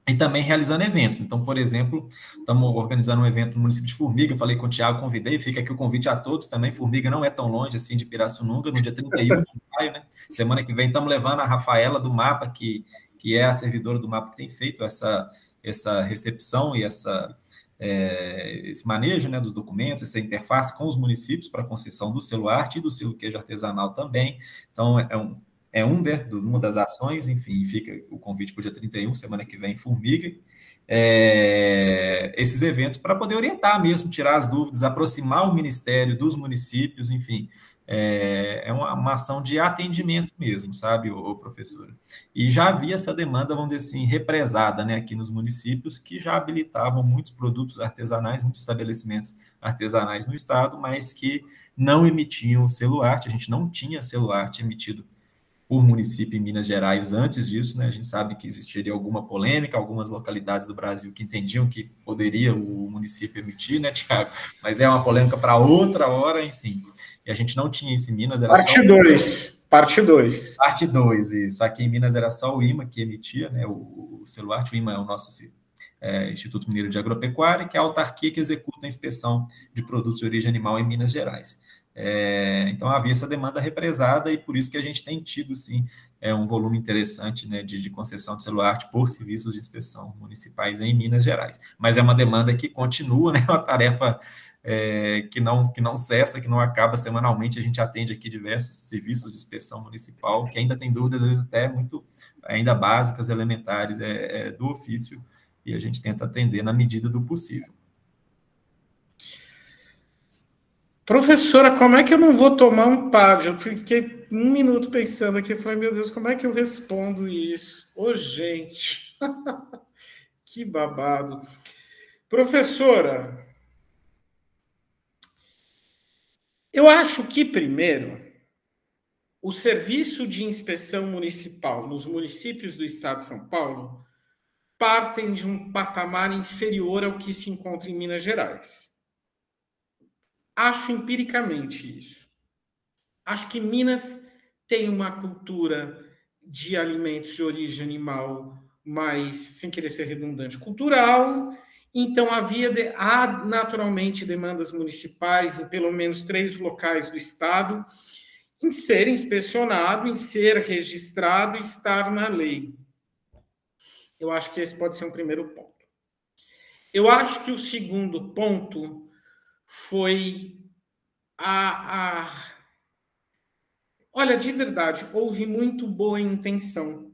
E também realizando eventos. Então, por exemplo, estamos organizando um evento no município de Formiga, falei com o Tiago, convidei, fica aqui o convite a todos também. Formiga não é tão longe assim de Pirassununga, no dia 31 de maio, né? Semana que vem estamos levando a Rafaela do MAPA, que é a servidora do MAPA que tem feito essa recepção e esse manejo, né, dos documentos, essa interface com os municípios para concessão do selo arte e do selo queijo artesanal também. Então, uma das ações, enfim, fica o convite para o dia 31, semana que vem, em Formiga, esses eventos para poder orientar mesmo, tirar as dúvidas, aproximar o Ministério dos municípios, enfim, uma ação de atendimento mesmo, sabe, professora? E já havia essa demanda, vamos dizer assim, represada, né, aqui nos municípios, que já habilitavam muitos produtos artesanais, muitos estabelecimentos artesanais no estado, mas que não emitiam selo arte. A gente não tinha selo arte emitido por município em Minas Gerais antes disso, né? A gente sabe que existiria alguma polêmica, algumas localidades do Brasil que entendiam que poderia o município emitir, né, Tiago? Mas é uma polêmica para outra hora, enfim. E a gente não tinha isso em Minas. Era parte 2. Parte 2. Parte 2, isso. Aqui em Minas era só o IMA que emitia, né, o celular. O IMA é o nosso Instituto Mineiro de Agropecuária, que é a autarquia que executa a inspeção de produtos de origem animal em Minas Gerais. Então, havia essa demanda represada e por isso que a gente tem tido, sim, um volume interessante, né, de concessão de celular por serviços de inspeção municipais em Minas Gerais. Mas é uma demanda que continua, né, uma tarefa que não cessa, que não acaba. Semanalmente. A gente atende aqui diversos serviços de inspeção municipal que ainda tem dúvidas, às vezes até ainda básicas, elementares, do ofício, e a gente tenta atender na medida do possível. Professora, como é que eu não vou tomar um PAD? Eu fiquei 1 minuto pensando aqui, falei, meu Deus, como é que eu respondo isso? Ô, gente, que babado. Professora, eu acho que, primeiro, o serviço de inspeção municipal nos municípios do estado de São Paulo partem de um patamar inferior ao que se encontra em Minas Gerais. Acho empiricamente isso. Acho que Minas tem uma cultura de alimentos de origem animal mais, sem querer ser redundante, cultural. Então, há naturalmente demandas municipais em pelo menos 3 locais do estado em ser inspecionado, em ser registrado e estar na lei. Eu acho que esse pode ser um primeiro ponto. Eu acho que o segundo ponto foi Olha, de verdade, houve muito boa intenção,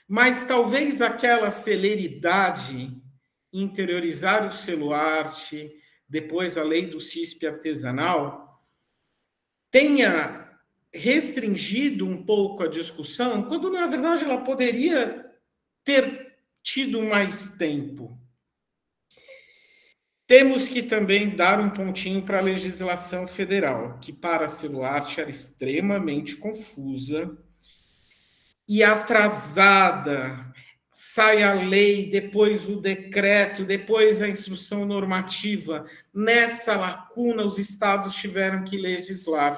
mas talvez aquela celeridade, interiorizar o selo arte, depois a lei do CISP artesanal, tenha restringido um pouco a discussão, quando, na verdade, ela poderia ter tido mais tempo. Temos que também dar um pontinho para a legislação federal, que para selo arte era extremamente confusa e atrasada. Sai a lei, depois o decreto, depois a instrução normativa. Nessa lacuna, os estados tiveram que legislar.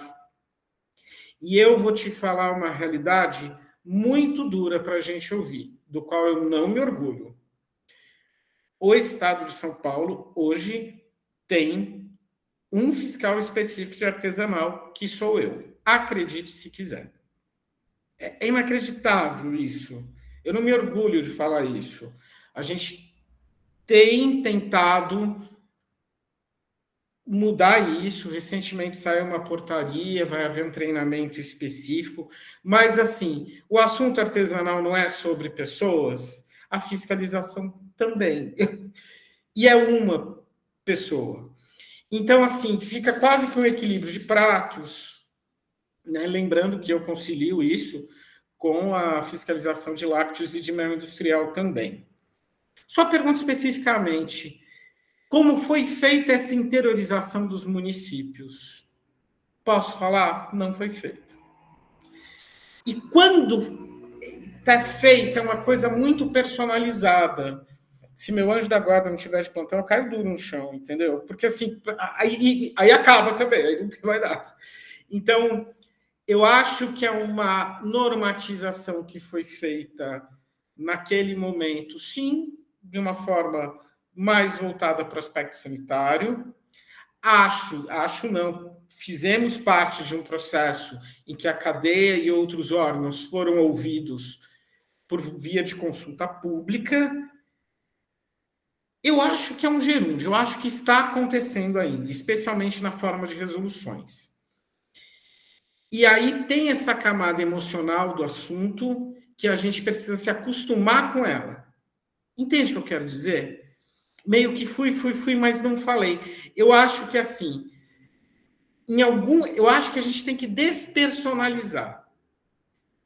E eu vou te falar uma realidade muito dura para a gente ouvir. do qual eu não me orgulho. O Estado de São Paulo, hoje, tem um fiscal específico de artesanal, que sou eu. Acredite se quiser. É inacreditável isso. Eu não me orgulho de falar isso. A gente tem tentado mudar isso. Recentemente saiu uma portaria, vai haver um treinamento específico. Mas, assim, o assunto artesanal não é sobre pessoas, a fiscalização também. E é uma pessoa. Então, assim, fica quase que um equilíbrio de pratos, né? Lembrando que eu concilio isso com a fiscalização de lácteos e de mel industrial também. Só pergunto especificamente, como foi feita essa interiorização dos municípios? Posso falar? Não foi feita. E quando está feita, é uma coisa muito personalizada. Se meu anjo da guarda não tiver de plantão, eu caio duro no chão, entendeu? Porque assim, aí acaba também, aí não tem mais nada. Então, eu acho que é uma normatização que foi feita naquele momento, sim, de uma forma mais voltada para o aspecto sanitário. Acho não, fizemos parte de um processo em que a cadeia e outros órgãos foram ouvidos por via de consulta pública. Eu acho que é um gerúndio, eu acho que está acontecendo ainda, especialmente na forma de resoluções. E aí tem essa camada emocional do assunto que a gente precisa se acostumar com ela. Entende o que eu quero dizer? Meio que fui, mas não falei. Eu acho que assim, eu acho que a gente tem que despersonalizar.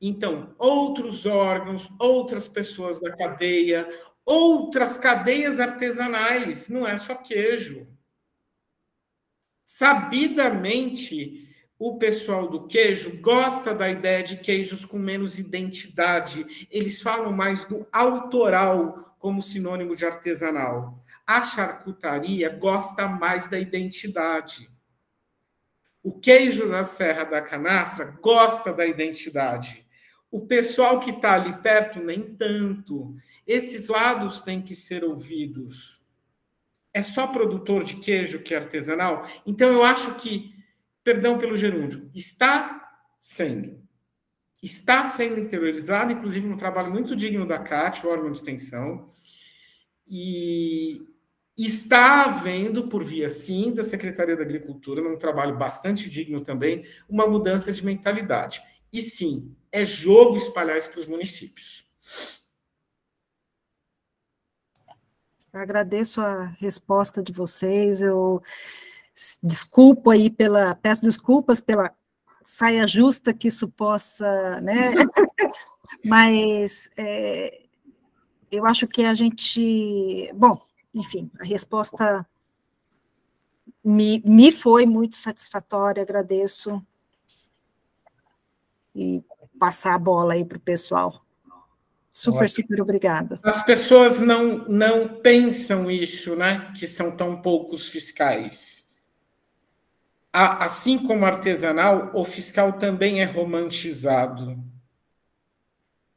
Então, outros órgãos, outras pessoas da cadeia, outras cadeias artesanais, não é só queijo. Sabidamente, o pessoal do queijo gosta da ideia de queijos com menos identidade. Eles falam mais do autoral como sinônimo de artesanal. A charcutaria gosta mais da identidade. O queijo da Serra da Canastra gosta da identidade. O pessoal que está ali perto, nem tanto. Esses lados têm que ser ouvidos. É só produtor de queijo que é artesanal? Então, eu acho que, perdão pelo gerúndio, está sendo interiorizado, inclusive um trabalho muito digno da CAT, o órgão de extensão, e está havendo, por via, sim, da Secretaria da Agricultura, num trabalho bastante digno também, uma mudança de mentalidade. E, sim, é jogo espalhar isso para os municípios. Eu agradeço a resposta de vocês, eu desculpo aí peço desculpas pela saia justa que isso possa, né, mas eu acho que a gente, bom, enfim, a resposta me foi muito satisfatória, agradeço, e passar a bola aí para o pessoal. Super obrigada. As pessoas não pensam isso, né? Que são tão poucos fiscais. Assim como artesanal, o fiscal também é romantizado.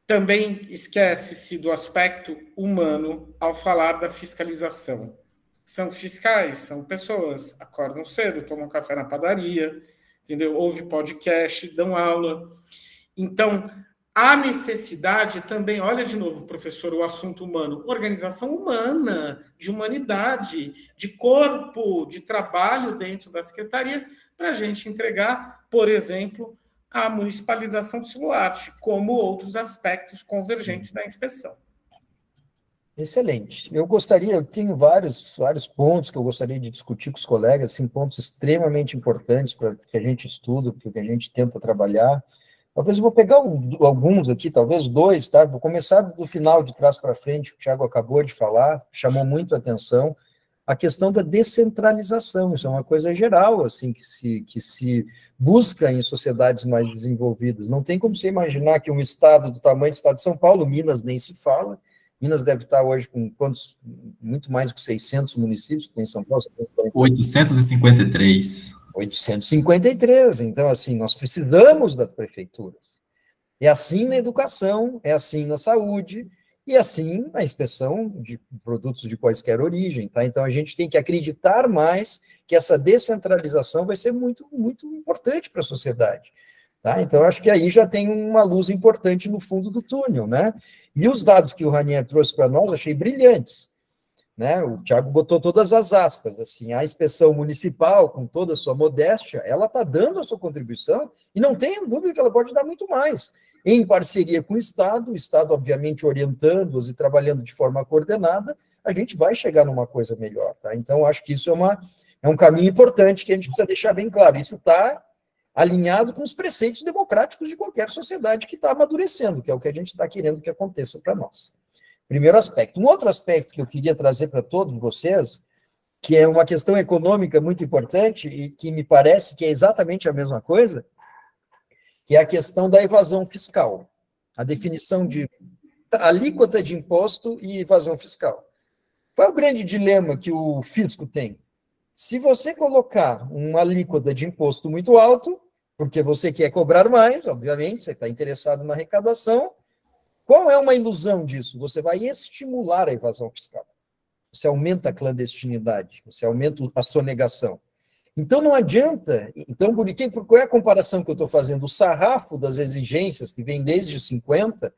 Também esquece-se do aspecto humano ao falar da fiscalização. São fiscais, são pessoas, acordam cedo, tomam café na padaria, entendeu? Ouvem podcast, dão aula. Então, a necessidade também, olha de novo, professor, o assunto humano, organização humana, de humanidade, de corpo, de trabalho dentro da secretaria, para a gente entregar, por exemplo, a municipalização do Siloarte, como outros aspectos convergentes da inspeção. Excelente. Eu tenho vários pontos que eu gostaria de discutir com os colegas, assim, pontos extremamente importantes para que a gente estuda, que a gente tenta trabalhar. Talvez eu vou pegar alguns aqui, talvez dois, tá? Vou começar do final, de trás para frente, o Thiago acabou de falar, chamou muito a atenção, a questão da descentralização. Isso é uma coisa geral, assim, que se busca em sociedades mais desenvolvidas. Não tem como você imaginar que um estado do tamanho do estado de São Paulo, Minas nem se fala, Minas deve estar hoje com quantos? Muito mais do que 600 municípios que tem em São Paulo. 853. 853, então, assim, nós precisamos das prefeituras. É assim na educação, é assim na saúde, e assim a inspeção de produtos de quaisquer origem, tá? Então a gente tem que acreditar mais que essa descentralização vai ser muito, muito importante para a sociedade, tá? Então acho que aí já tem uma luz importante no fundo do túnel, né? E os dados que o Ranier trouxe para nós, achei brilhantes, né? O Thiago botou todas as aspas, assim, a inspeção municipal, com toda a sua modéstia, ela está dando a sua contribuição, e não tenho dúvida que ela pode dar muito mais, em parceria com o Estado, obviamente orientando-os e trabalhando de forma coordenada, a gente vai chegar numa coisa melhor, tá? Então, acho que isso é um caminho importante que a gente precisa deixar bem claro, isso está alinhado com os preceitos democráticos de qualquer sociedade que está amadurecendo, que é o que a gente está querendo que aconteça para nós. Primeiro aspecto. Um outro aspecto que eu queria trazer para todos vocês, que é uma questão econômica muito importante e que me parece que é exatamente a mesma coisa, que é a questão da evasão fiscal, a definição de alíquota de imposto e evasão fiscal. Qual é o grande dilema que o fisco tem? Se você colocar uma alíquota de imposto muito alto, porque você quer cobrar mais, obviamente, você está interessado na arrecadação, qual é uma ilusão disso? Você vai estimular a evasão fiscal. Você aumenta a clandestinidade, você aumenta a sonegação. Então, não adianta... Então, qual é a comparação que eu estou fazendo? O sarrafo das exigências, que vem desde 50,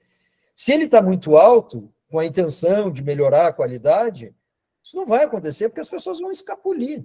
se ele está muito alto, com a intenção de melhorar a qualidade, isso não vai acontecer, porque as pessoas vão escapulir.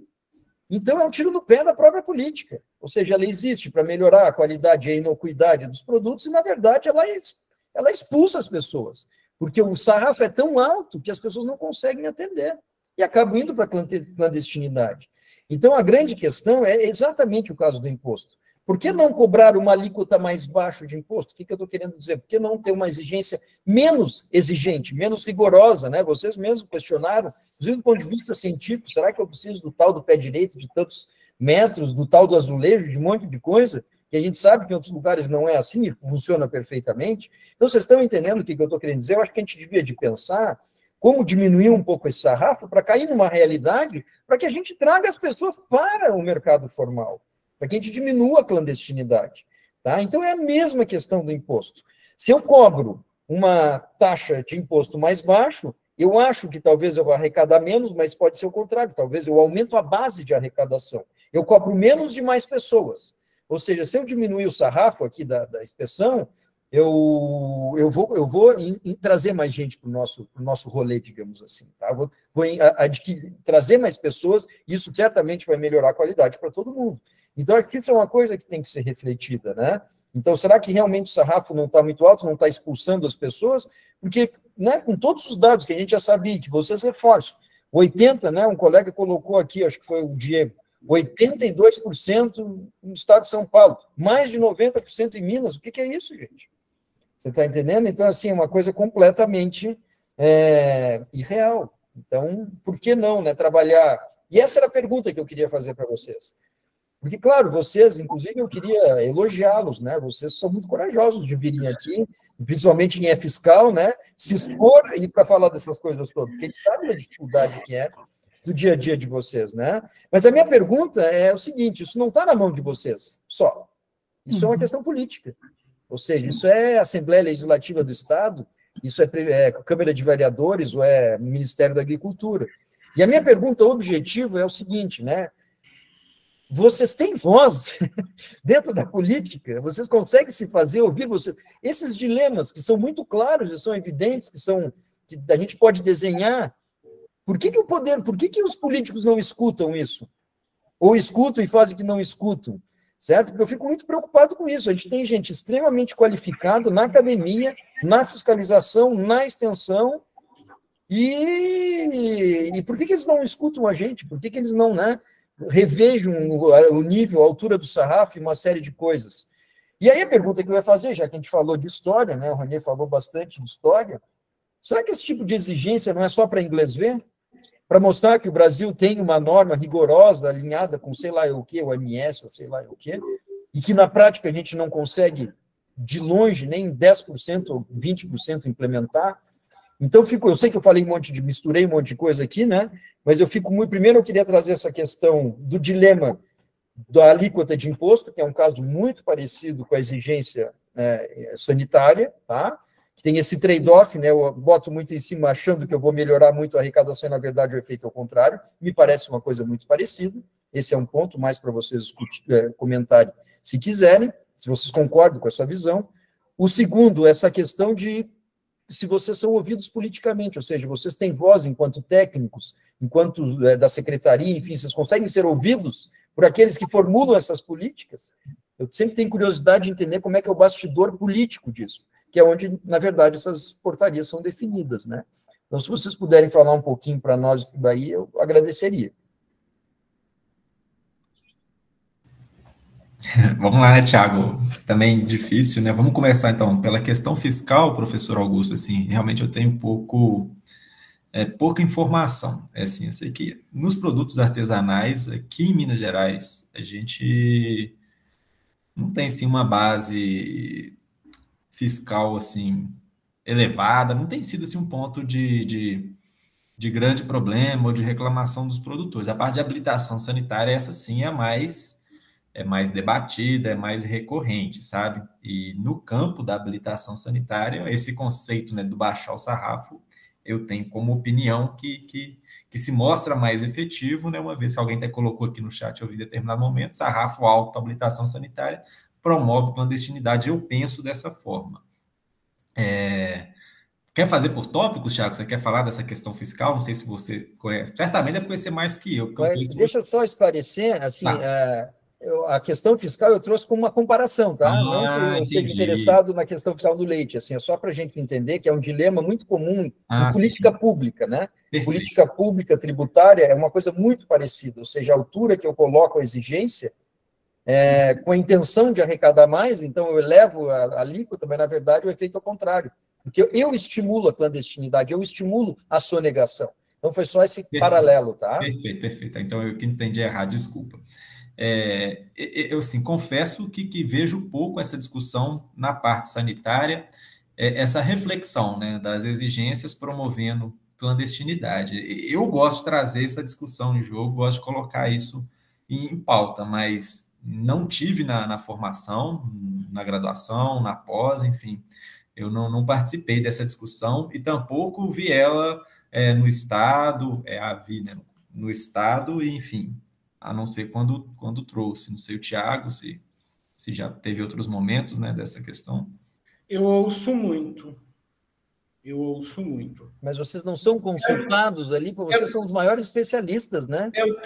Então, é um tiro no pé da própria política. Ou seja, ela existe para melhorar a qualidade e a inocuidade dos produtos, e, na verdade, ela expulsa as pessoas, porque o sarrafo é tão alto que as pessoas não conseguem atender, e acabam indo para a clandestinidade. Então, a grande questão é exatamente o caso do imposto. Por que não cobrar uma alíquota mais baixa de imposto? O que eu estou querendo dizer? Por que não ter uma exigência menos exigente, menos rigorosa, né? Vocês mesmos questionaram, inclusive do ponto de vista científico, será que eu preciso do tal do pé direito de tantos metros, do tal do azulejo, de um monte de coisa? Que a gente sabe que em outros lugares não é assim, e funciona perfeitamente. Então, vocês estão entendendo o que eu estou querendo dizer? Eu acho que a gente devia de pensar como diminuir um pouco esse sarrafo para cair numa realidade, para que a gente traga as pessoas para o mercado formal, para que a gente diminua a clandestinidade. Tá? Então, é a mesma questão do imposto. Se eu cobro uma taxa de imposto mais baixo, eu acho que talvez eu vou arrecadar menos, mas pode ser o contrário, talvez eu aumento a base de arrecadação. Eu cobro menos de mais pessoas. Ou seja, se eu diminuir o sarrafo aqui da inspeção, eu vou trazer mais gente para o nosso rolê, digamos assim. Tá? Vou trazer mais pessoas, e isso certamente vai melhorar a qualidade para todo mundo. Então, acho que isso é uma coisa que tem que ser refletida, né? Então, será que realmente o sarrafo não está muito alto, não está expulsando as pessoas? Porque, né, com todos os dados que a gente já sabia, que vocês reforçam, 80%, né, um colega colocou aqui, acho que foi o Diego, 82% no estado de São Paulo, mais de 90% em Minas. O que é isso, gente? Você está entendendo? Então, assim, é uma coisa completamente irreal. Então, por que não, né, trabalhar? E essa era a pergunta que eu queria fazer para vocês. Porque, claro, vocês, inclusive, eu queria elogiá-los, né? Vocês são muito corajosos de virem aqui, principalmente quem é fiscal, né? Se expor e para falar dessas coisas todas, porque eles sabem a dificuldade que é do dia a dia de vocês, né? Mas a minha pergunta é o seguinte: isso não está na mão de vocês só. Isso é uma questão política. Ou seja, isso é Assembleia Legislativa do Estado, isso é Câmara de Vereadores ou é Ministério da Agricultura. E a minha pergunta objetiva é o seguinte, né? Vocês têm voz dentro da política? Vocês conseguem se fazer ouvir? Esses dilemas que são muito claros e são evidentes, que a gente pode desenhar. Por que os políticos não escutam isso? Ou escutam e fazem que não escutam? Certo? Porque eu fico muito preocupado com isso. A gente tem gente extremamente qualificada na academia, na fiscalização, na extensão, e por que eles não escutam a gente? Por que eles não, né, revejam o nível, a altura do sarrafo e uma série de coisas? E aí a pergunta que eu ia fazer, já que a gente falou de história, né, o Ranier falou bastante de história, será que esse tipo de exigência não é só para inglês ver? Para mostrar que o Brasil tem uma norma rigorosa, alinhada com sei lá o quê, o OMS, ou sei lá o quê, e que na prática a gente não consegue, de longe, nem 10% ou 20% implementar? Então, eu sei que eu falei misturei um monte de coisa aqui, né? Mas eu fico muito... Primeiro, eu queria trazer essa questão do dilema da alíquota de imposto, que é um caso muito parecido com a exigência sanitária, tá? que tem esse trade-off, né? Eu boto muito em cima achando que eu vou melhorar muito a arrecadação e, na verdade, o efeito é o contrário. Me parece uma coisa muito parecida. Esse é um ponto mais para vocês comentarem, se quiserem, se vocês concordam com essa visão. O segundo, essa questão de se vocês são ouvidos politicamente, ou seja, vocês têm voz enquanto técnicos, enquanto da secretaria, enfim, vocês conseguem ser ouvidos por aqueles que formulam essas políticas. Eu sempre tenho curiosidade de entender como é que é o bastidor político disso, que é onde, na verdade, essas portarias são definidas, né? Então, se vocês puderem falar um pouquinho para nós disso daí, eu agradeceria. Vamos lá, né, Thiago? Também difícil, né? Vamos começar, então, pela questão fiscal, professor Augusto. Assim, realmente eu tenho pouca informação. Assim, eu sei que nos produtos artesanais, aqui em Minas Gerais, a gente não tem, assim, uma base fiscal, assim, elevada, não tem sido, assim, um ponto de grande problema ou de reclamação dos produtores. A parte de habilitação sanitária, essa sim é mais debatida, é mais recorrente, sabe? E no campo da habilitação sanitária, esse conceito, né, do baixar o sarrafo, eu tenho como opinião que se mostra mais efetivo, né, uma vez que alguém até colocou aqui no chat, eu vi em determinado momento, sarrafo alto para habilitação sanitária promove clandestinidade, eu penso dessa forma. Quer fazer por tópicos, Thiago? Você quer falar dessa questão fiscal? Não sei se você conhece. Certamente deve conhecer mais que eu. Deixa eu só esclarecer, assim, a questão fiscal eu trouxe como uma comparação, tá? Não que eu esteja interessado na questão fiscal do leite, assim, é só para a gente entender que é um dilema muito comum em política pública, né? Perfeito. Política pública tributária é uma coisa muito parecida, ou seja, a altura que eu coloco a exigência com a intenção de arrecadar mais, então eu elevo a alíquota, mas na verdade o efeito é o contrário, porque eu estimulo a clandestinidade, eu estimulo a sonegação. Então foi só esse paralelo, tá? Perfeito. Então eu que entendi errado, desculpa. Eu assim, confesso que vejo pouco essa discussão na parte sanitária, essa reflexão, né, das exigências promovendo clandestinidade. Eu gosto de trazer essa discussão em jogo, gosto de colocar isso em pauta, mas não tive na formação, na graduação, na pós, enfim, eu não participei dessa discussão e tampouco vi ela no Estado, né, no Estado, e, enfim, a não ser quando trouxe. Não sei o Thiago, se já teve outros momentos, né, dessa questão. Eu ouço muito. Mas vocês não são consultados ali, porque vocês são os maiores especialistas, né? É o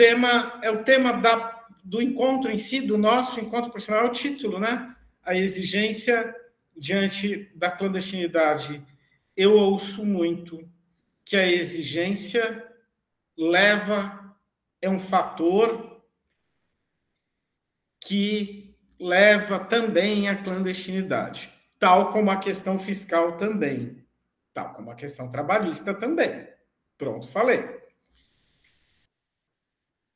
tema do encontro em si, do nosso encontro profissional, é o título, né? A exigência diante da clandestinidade. Eu ouço muito que a exigência é um fator que leva também à clandestinidade, tal como a questão fiscal também, tal como a questão trabalhista também. Pronto, falei.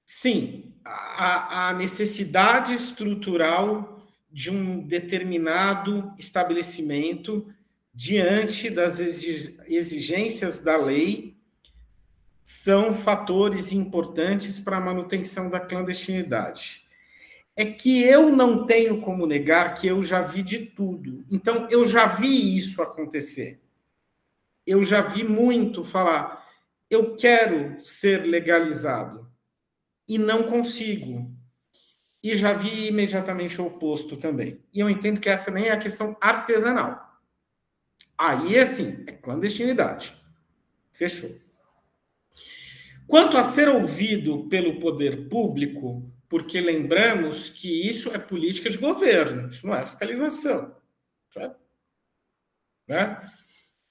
Sim, a necessidade estrutural de um determinado estabelecimento diante das exigências da lei são fatores importantes para a manutenção da clandestinidade. É que eu não tenho como negar que eu já vi de tudo. Então, eu já vi isso acontecer. Eu já vi muito falar, eu quero ser legalizado e não consigo. E já vi imediatamente o oposto também. E eu entendo que essa nem é a questão artesanal. Aí, assim, é clandestinidade. Fechou. Quanto a ser ouvido pelo poder público, porque lembramos que isso é política de governo, isso não é fiscalização. Certo? Né?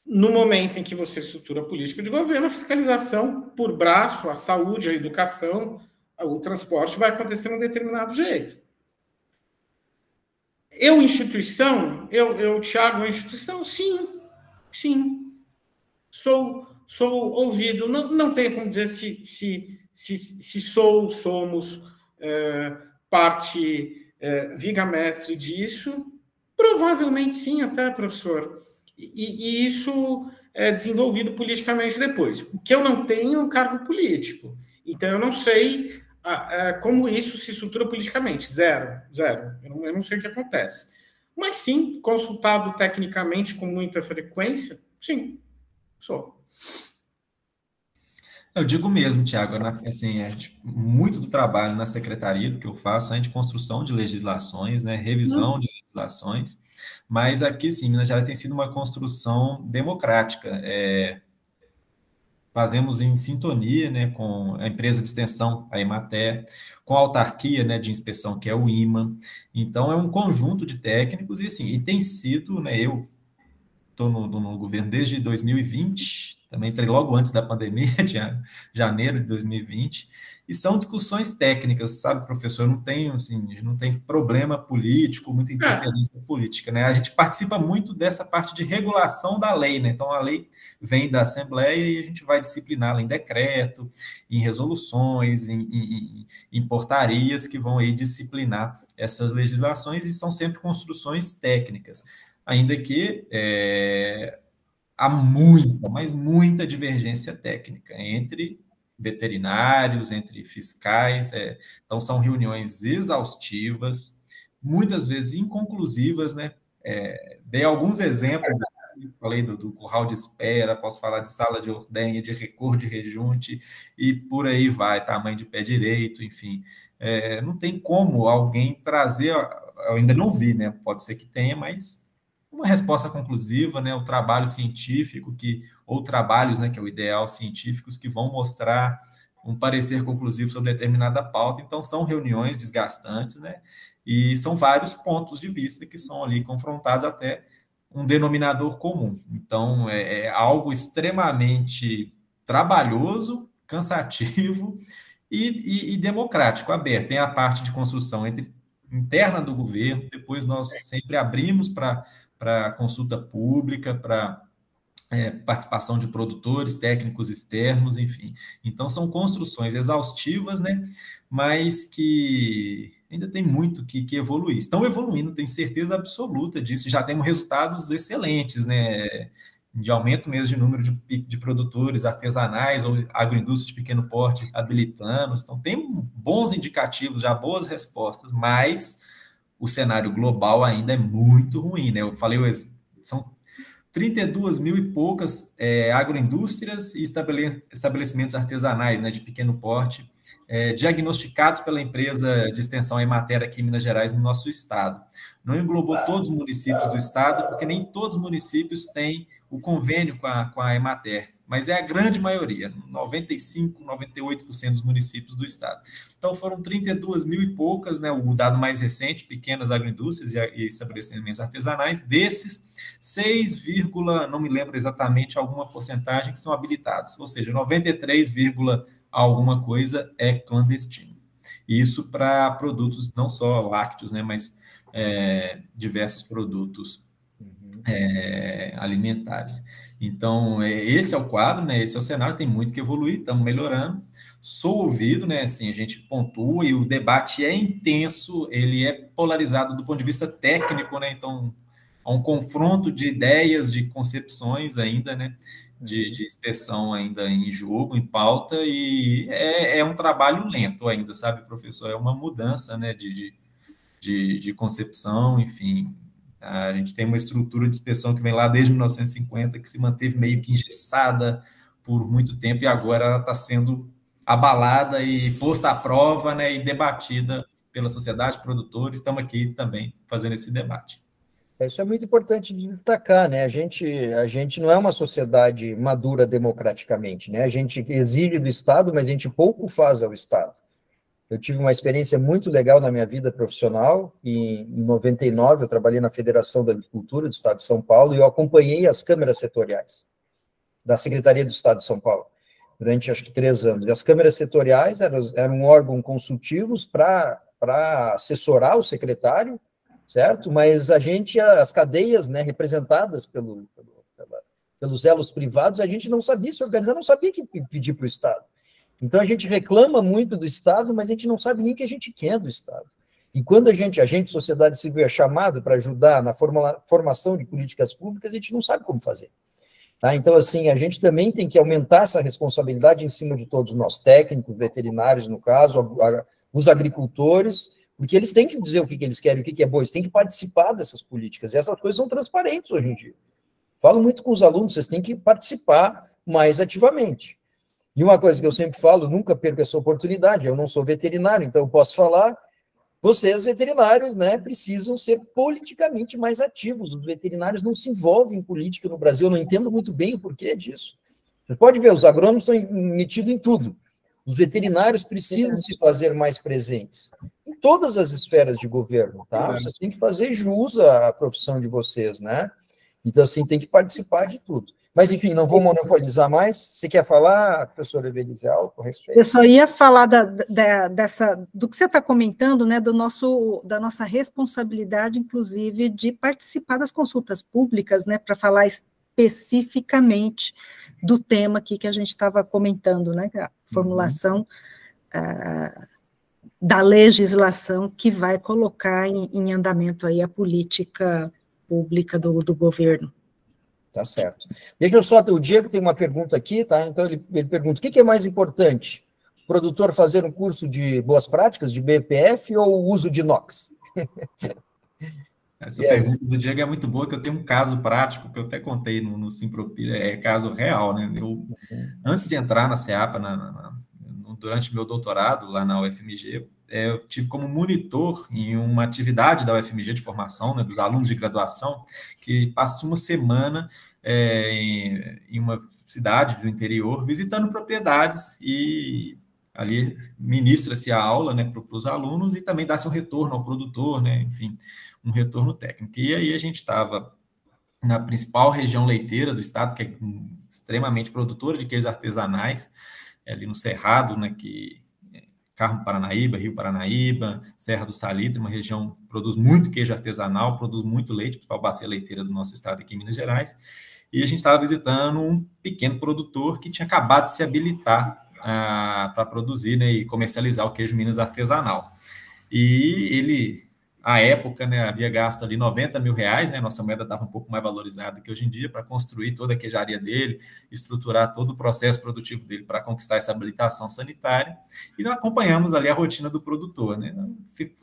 No momento em que você estrutura a política de governo, a fiscalização por braço, a saúde, a educação, o transporte vai acontecer de um determinado jeito. Thiago, instituição? Sim. Sou ouvido. Não tenho como dizer se somos parte viga-mestre disso. Provavelmente sim, até, professor. E isso é desenvolvido politicamente depois. O que eu não tenho é um cargo político. Então, eu não sei como isso se estrutura politicamente. Zero. Eu não sei o que acontece. Mas sim, consultado tecnicamente com muita frequência, sim, sou. Eu digo mesmo, Tiago, assim, muito do trabalho na secretaria do que eu faço é de construção de legislações, né, revisão de legislações, mas aqui, sim, Minas Gerais tem sido uma construção democrática. Fazemos em sintonia, né, com a empresa de extensão, a Emater, com a autarquia, né, de inspeção, que é o IMA. Então, é um conjunto de técnicos e, assim, e tem sido, né, eu estou no governo desde 2020, também entrei logo antes da pandemia, de janeiro de 2020, e são discussões técnicas, sabe, professor? Não tem, assim, não tem problema político, muita interferência política, né? A gente participa muito dessa parte de regulação da lei, né? Então, a lei vem da Assembleia e a gente vai discipliná-la em decreto, em resoluções, em portarias que vão aí disciplinar essas legislações e são sempre construções técnicas. Ainda que há muita, mas muita divergência técnica entre veterinários, entre fiscais, então são reuniões exaustivas, muitas vezes inconclusivas, né? Dei alguns exemplos, falei do curral de espera, posso falar de sala de ordenha, de recor de rejunte, e por aí vai, tamanho de pé direito, enfim. Não tem como alguém trazer, eu ainda não vi, né? Pode ser que tenha, mas uma resposta conclusiva, né, o trabalho científico, ou trabalhos, né, que é o ideal, científicos, que vão mostrar um parecer conclusivo sobre determinada pauta. Então, são reuniões desgastantes, né, e são vários pontos de vista que são ali confrontados até um denominador comum. Então, é algo extremamente trabalhoso, cansativo e democrático, aberto. Tem a parte de construção interna do governo, depois nós sempre abrimos para consulta pública, para participação de produtores, técnicos externos, enfim. Então, são construções exaustivas, né? Mas que ainda tem muito que evoluir. Estão evoluindo, tenho certeza absoluta disso. Já temos resultados excelentes, né? De aumento mesmo de número de produtores artesanais ou agroindústria de pequeno porte habilitando. Então, tem bons indicativos, já boas respostas, mas o cenário global ainda é muito ruim, né? Eu falei, são 32 mil e poucas agroindústrias e estabelecimentos artesanais, né, de pequeno porte, diagnosticados pela empresa de extensão Emater aqui em Minas Gerais, no nosso estado. Não englobou todos os municípios do estado, porque nem todos os municípios têm o convênio com a Emater, mas é a grande maioria, 95%, 98% dos municípios do estado. Então, foram 32 mil e poucas, né, o dado mais recente, pequenas agroindústrias e estabelecimentos artesanais, desses, 6, não me lembro exatamente alguma porcentagem que são habilitados, ou seja, 93, alguma coisa é clandestino. Isso para produtos não só lácteos, né, mas diversos produtos alimentares. Então, esse é o quadro, né? Esse é o cenário, tem muito que evoluir, estamos melhorando. Sou ouvido, né? Assim, a gente pontua e o debate é intenso, ele é polarizado do ponto de vista técnico, né? Então, há um confronto de ideias, de concepções ainda, né? De inspeção ainda em jogo, em pauta, e é um trabalho lento ainda, sabe, professor? É uma mudança, né? De concepção, enfim. A gente tem uma estrutura de inspeção que vem lá desde 1950, que se manteve meio que engessada por muito tempo, e agora ela está sendo abalada e posta à prova, né, e debatida pela sociedade, produtores. Estamos aqui também fazendo esse debate. Isso é muito importante de destacar, né? A gente não é uma sociedade madura democraticamente, né? A gente exige do Estado, mas a gente pouco faz ao Estado. Eu tive uma experiência muito legal na minha vida profissional, e em 99 eu trabalhei na Federação da Agricultura do Estado de São Paulo, e eu acompanhei as câmeras setoriais da Secretaria do Estado de São Paulo, durante acho que 3 anos. E as câmeras setoriais eram um órgão consultivos para assessorar o secretário, certo? Mas as cadeias, né, representadas pelos elos privados, a gente não sabia se organizar, não sabia que pedir para o Estado. Então, a gente reclama muito do Estado, mas a gente não sabe nem o que a gente quer do Estado. E quando a gente, sociedade civil, é chamado para ajudar na formação de políticas públicas, a gente não sabe como fazer. Tá? Então, assim, a gente também tem que aumentar essa responsabilidade em cima de todos nós, técnicos, veterinários, no caso, os agricultores, Porque eles têm que dizer o que eles querem, o que é bom, eles têm que participar dessas políticas, e essas coisas são transparentes hoje em dia. Falo muito com os alunos, vocês têm que participar mais ativamente. E uma coisa que eu sempre falo, nunca perco essa oportunidade, eu não sou veterinário, então eu posso falar, vocês veterinários, né, precisam ser politicamente mais ativos, os veterinários não se envolvem em política no Brasil, eu não entendo muito bem o porquê disso. Você pode ver, os agrônomos estão metidos em tudo, os veterinários precisam se fazer mais presentes, em todas as esferas de governo, tá? Vocês têm que fazer jus à profissão de vocês, né? Então, assim, tem que participar de tudo. Mas, enfim, não vou monopolizar mais. Você quer falar, professora Evelizial, com respeito? Eu só ia falar do que você está comentando, né, da nossa responsabilidade, inclusive, de participar das consultas públicas, né, para falar especificamente do tema aqui que a gente estava comentando, né, a formulação da legislação que vai colocar em andamento aí a política pública do governo. Tá certo. Deixa eu só, o Diego tem uma pergunta aqui, tá? Então ele pergunta, o que é mais importante? O produtor fazer um curso de boas práticas, de BPF, ou o uso de inox? Essa pergunta do Diego é muito boa, que eu tenho um caso prático, que eu até contei no Simpropira, é caso real, né? Antes de entrar na CEAPA, durante meu doutorado lá na UFMG, eu tive como monitor em uma atividade da UFMG de formação, né, dos alunos de graduação, que passa uma semana em uma cidade do interior, visitando propriedades e ali ministra-se a aula, né, para os alunos e também dá-se um retorno ao produtor, né, enfim, um retorno técnico. E aí a gente estava na principal região leiteira do estado, que é extremamente produtora de queijos artesanais, ali no Cerrado, né, Carmo Paranaíba, Rio Paranaíba, Serra do Salitre, uma região que produz muito queijo artesanal, produz muito leite, para a bacia leiteira do nosso estado aqui em Minas Gerais, e a gente estava visitando um pequeno produtor que tinha acabado de se habilitar para produzir, né, e comercializar o queijo Minas artesanal. E ele, à época, né, havia gasto ali R$90 mil, né, nossa moeda estava um pouco mais valorizada que hoje em dia, para construir toda a queijaria dele, estruturar todo o processo produtivo dele para conquistar essa habilitação sanitária, e nós acompanhamos ali a rotina do produtor, né,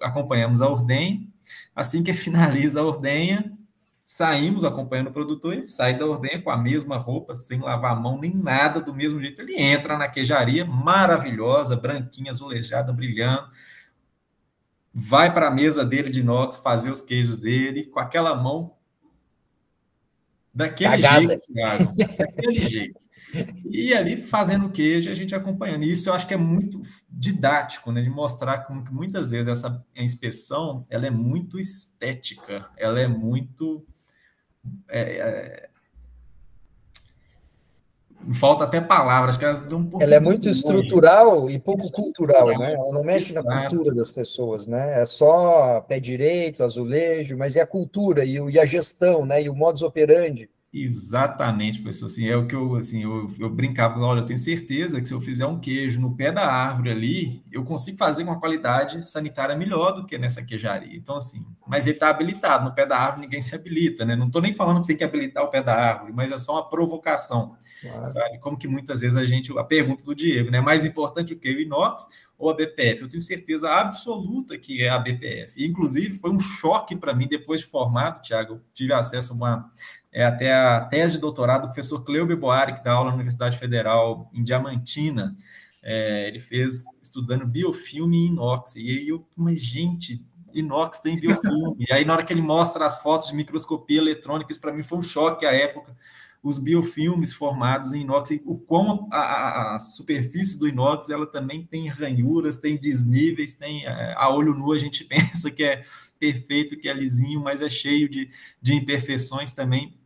acompanhamos a ordenha, assim que finaliza a ordenha, saímos acompanhando o produtor, ele sai da ordenha com a mesma roupa, sem lavar a mão, nem nada, do mesmo jeito, ele entra na queijaria maravilhosa, branquinha, azulejada, brilhando, vai para a mesa dele de inox fazer os queijos dele com aquela mão daquele jeito, Thiago, daquele jeito. E ali fazendo o queijo, a gente acompanhando. E isso eu acho que é muito didático, né, de mostrar como que muitas vezes essa inspeção ela é muito estética, ela é muito... falta até palavras, que elas dão um pouco. Ela é muito estrutural e pouco cultural, né? Ela não mexe na cultura das pessoas, né? É só pé direito, azulejo, mas é a cultura e a gestão, né? E o modus operandi. Exatamente, professor. Assim, é o que eu brincava, olha, eu tenho certeza que se eu fizer um queijo no pé da árvore ali, eu consigo fazer uma qualidade sanitária melhor do que nessa queijaria. Então, assim, mas ele está habilitado, no pé da árvore ninguém se habilita, né? Não estou nem falando que tem que habilitar o pé da árvore, mas é só uma provocação, claro. Sabe? Como que muitas vezes a pergunta do Diego, né? Mais importante o que? O inox ou a BPF? Eu tenho certeza absoluta que é a BPF. Inclusive, foi um choque para mim, depois de formado, Thiago, eu tive acesso a até a tese de doutorado do professor Cleube Boari, que dá aula na Universidade Federal em Diamantina. Ele fez estudando biofilme em inox. E aí mas gente, inox tem biofilme. E aí, na hora que ele mostra as fotos de microscopia eletrônica, isso para mim foi um choque à época. Os biofilmes formados em inox, e o quão a superfície do inox ela também tem ranhuras, tem desníveis, tem a olho nu a gente pensa que é perfeito, que é lisinho, mas é cheio de imperfeições também.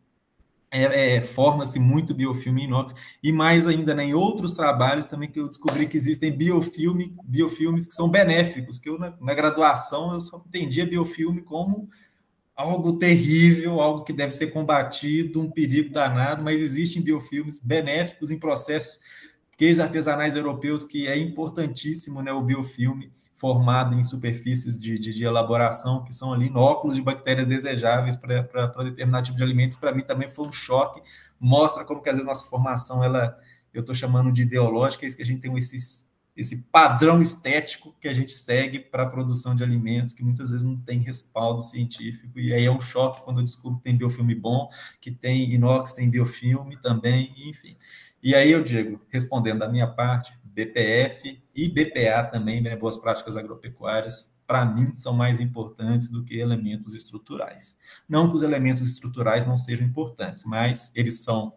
Forma-se muito biofilme em inox, e mais ainda, né, em outros trabalhos também que eu descobri que existem biofilmes que são benéficos, que eu na graduação eu só entendia biofilme como algo terrível, algo que deve ser combatido, um perigo danado, mas existem biofilmes benéficos em processos, queijos artesanais europeus, que é importantíssimo, né, o biofilme formado em superfícies de elaboração, que são ali inóculos de bactérias desejáveis para determinado tipo de alimentos. Para mim também foi um choque, mostra como que às vezes nossa formação, eu estou chamando de ideológica, é isso que a gente tem esse esse padrão estético que a gente segue para a produção de alimentos, que muitas vezes não tem respaldo científico, e aí é um choque quando eu descubro que tem biofilme bom, que tem inox, tem biofilme também, enfim. E aí eu digo, respondendo da minha parte, BPF e BPA também, né, boas práticas agropecuárias, para mim, são mais importantes do que elementos estruturais. Não que os elementos estruturais não sejam importantes, mas eles são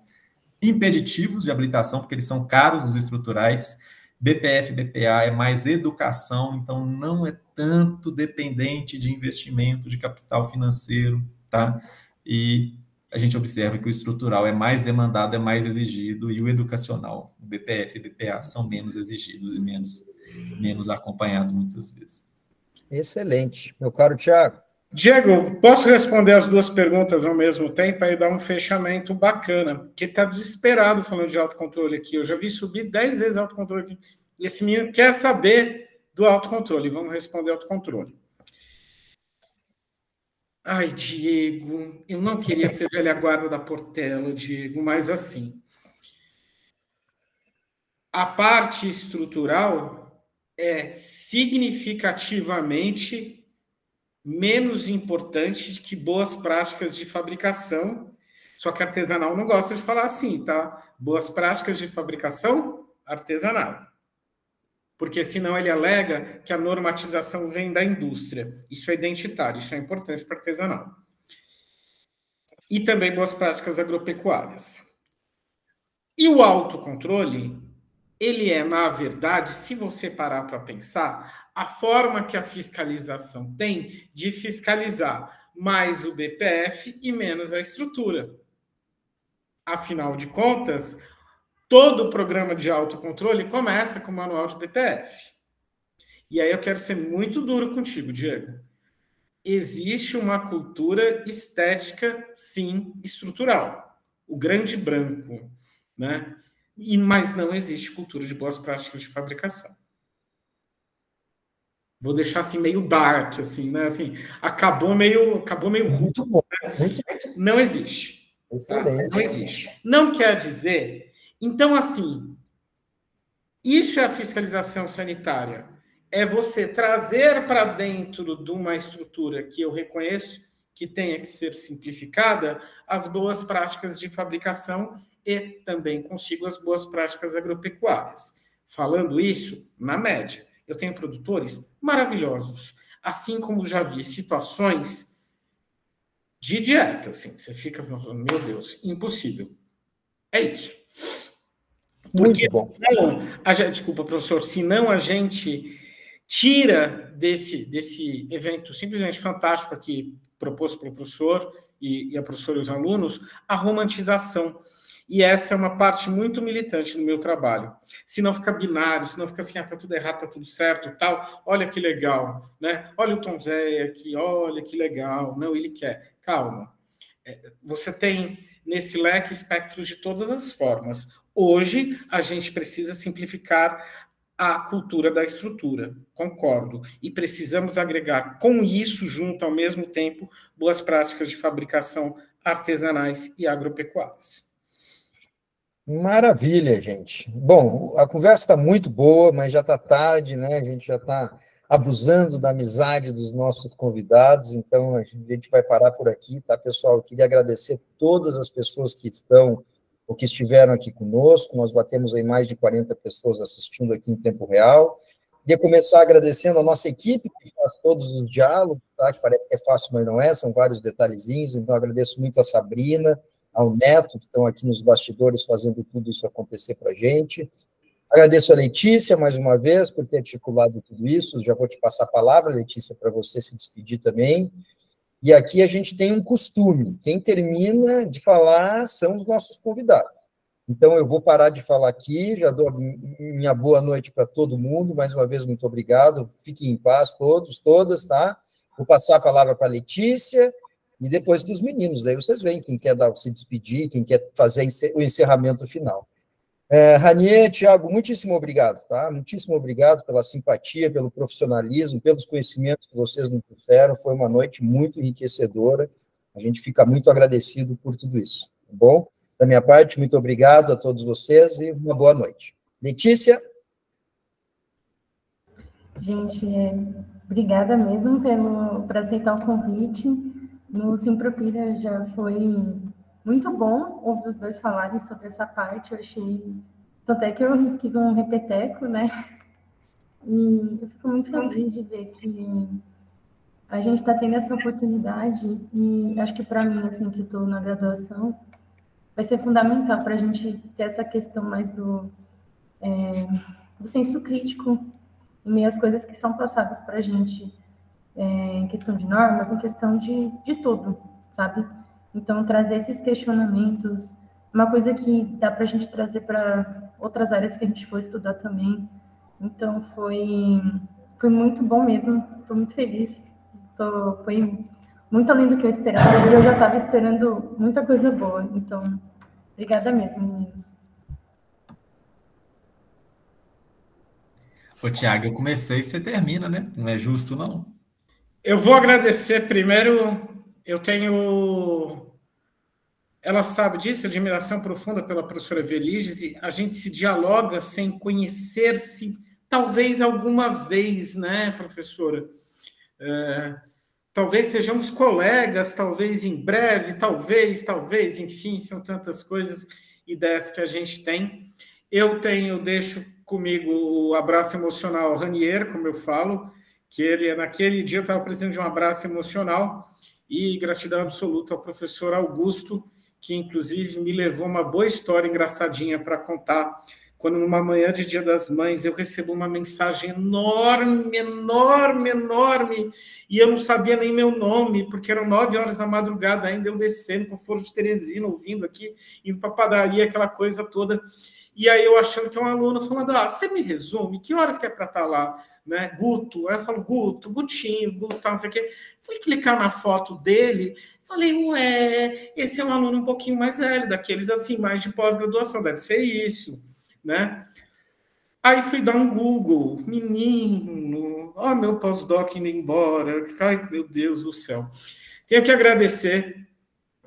impeditivos de habilitação, porque eles são caros, os estruturais. BPF, BPA é mais educação, então não é tanto dependente de investimento de capital financeiro, tá? E a gente observa que o estrutural é mais demandado, é mais exigido, e o educacional, o BPF e BPA, são menos exigidos e menos acompanhados muitas vezes. Excelente. Meu caro Tiago. Diego, posso responder as duas perguntas ao mesmo tempo e dar um fechamento bacana? Porque está desesperado falando de autocontrole aqui. Eu já vi subir 10 vezes autocontrole aqui. E esse menino quer saber do autocontrole. Vamos responder autocontrole. Ai, Diego, eu não queria ser velha guarda da Portela, Diego, mas assim, a parte estrutural é significativamente menos importante que boas práticas de fabricação, só que artesanal não gosta de falar assim, tá? Boas práticas de fabricação artesanal. Porque senão ele alega que a normatização vem da indústria. Isso é identitário, isso é importante para artesanal. E também boas práticas agropecuárias. E o autocontrole, ele é, na verdade, se você parar para pensar, a forma que a fiscalização tem de fiscalizar mais o BPF e menos a estrutura. Afinal de contas, todo o programa de autocontrole começa com o manual de BPF. E aí eu quero ser muito duro contigo, Diego. Existe uma cultura estética, sim, estrutural. O grande branco, né? Mas não existe cultura de boas práticas de fabricação. Vou deixar assim meio dark, assim, né? Assim, acabou meio muito bom. Muito... Não existe. Excelente. Tá? Não existe. Não quer dizer. Então, assim, isso é a fiscalização sanitária. É você trazer para dentro de uma estrutura que eu reconheço que tenha que ser simplificada as boas práticas de fabricação e também consigo as boas práticas agropecuárias. Falando isso, na média, eu tenho produtores maravilhosos, assim como já vi situações de dieta, assim, você fica falando, meu Deus, impossível. É isso. Porque, muito bom. Desculpa, professor, senão a gente tira desse evento simplesmente fantástico aqui, proposto pelo professor e a professora e os alunos, a romantização. E essa é uma parte muito militante no meu trabalho. Se não fica binário, se não fica assim, tá tudo errado, tá tudo certo, tal, olha que legal, né? Olha o Tom Zé aqui, olha que legal. Não, ele quer. Calma. Você tem nesse leque espectros de todas as formas. Hoje, a gente precisa simplificar a cultura da estrutura, concordo. E precisamos agregar com isso, junto ao mesmo tempo, boas práticas de fabricação artesanais e agropecuárias. Maravilha, gente. Bom, a conversa está muito boa, mas já está tarde, né? A gente já está abusando da amizade dos nossos convidados, então a gente vai parar por aqui, tá, pessoal? Eu queria agradecer todas as pessoas que estão ou que estiveram aqui conosco, nós batemos aí mais de 40 pessoas assistindo aqui em tempo real. Queria começar agradecendo a nossa equipe, que faz todos os diálogos, tá? Que parece que é fácil, mas não é, são vários detalhezinhos, então agradeço muito a Sabrina, ao Neto, que estão aqui nos bastidores fazendo tudo isso acontecer para a gente. Agradeço a Letícia, mais uma vez, por ter articulado tudo isso. Já vou te passar a palavra, Letícia, para você se despedir também. E aqui a gente tem um costume. Quem termina de falar são os nossos convidados. Então, eu vou parar de falar aqui, já dou minha boa noite para todo mundo. Mais uma vez, muito obrigado. Fiquem em paz, todos, todas, tá? Vou passar a palavra para a Letícia e depois para os meninos. Daí vocês veem quem quer se despedir, quem quer fazer o encerramento final. Ranier, Tiago, muitíssimo obrigado, tá? Muitíssimo obrigado pela simpatia, pelo profissionalismo, pelos conhecimentos que vocês nos trouxeram. Foi uma noite muito enriquecedora. A gente fica muito agradecido por tudo isso, tá bom? Da minha parte, muito obrigado a todos vocês e uma boa noite. Letícia? Gente, obrigada mesmo por aceitar o convite. No Simpropira já foi muito bom ouvir os dois falarem sobre essa parte. Eu achei... Até que eu quis um repeteco, né? E eu fico muito feliz de ver que a gente está tendo essa oportunidade e acho que para mim, assim, que estou na graduação, vai ser fundamental para a gente ter essa questão mais do senso crítico em meio às coisas que são passadas para a gente, em questão de normas, em questão de tudo, sabe? Então, trazer esses questionamentos, uma coisa que dá para a gente trazer para outras áreas que a gente for estudar também. Então, foi muito bom mesmo, estou muito feliz. Foi muito além do que eu esperava, e eu já estava esperando muita coisa boa. Então, obrigada mesmo, meninos. Ô, Tiago, eu comecei e você termina, né? Não é justo, não? Eu vou agradecer primeiro, eu tenho... Ela sabe disso, admiração profunda pela professora Veliges, e a gente se dialoga sem conhecer-se, talvez alguma vez, né, professora? Talvez sejamos colegas, talvez em breve, talvez, enfim, são tantas coisas, ideias que a gente tem. Deixo comigo o abraço emocional ao Ranier, como eu falo, que ele, naquele dia, eu estava precisando de um abraço emocional, e gratidão absoluta ao professor Augusto, que inclusive me levou uma boa história engraçadinha para contar, quando numa manhã de Dia das Mães eu recebo uma mensagem enorme, e eu não sabia nem meu nome, porque eram 9 horas da madrugada ainda, eu descendo com o Foro de Teresina, ouvindo aqui, indo para a padaria, aquela coisa toda, e aí eu achando que é um aluno, falando, você me resume, que horas que é para estar lá? Né? Guto, aí eu falo, Gutinho, tal, não sei o quê. Fui clicar na foto dele, falei, esse é um aluno um pouquinho mais velho, daqueles assim, mais de pós-graduação, deve ser isso, né? Aí fui dar um Google, menino, meu pós-doc indo embora, ai, meu Deus do céu. Tenho que agradecer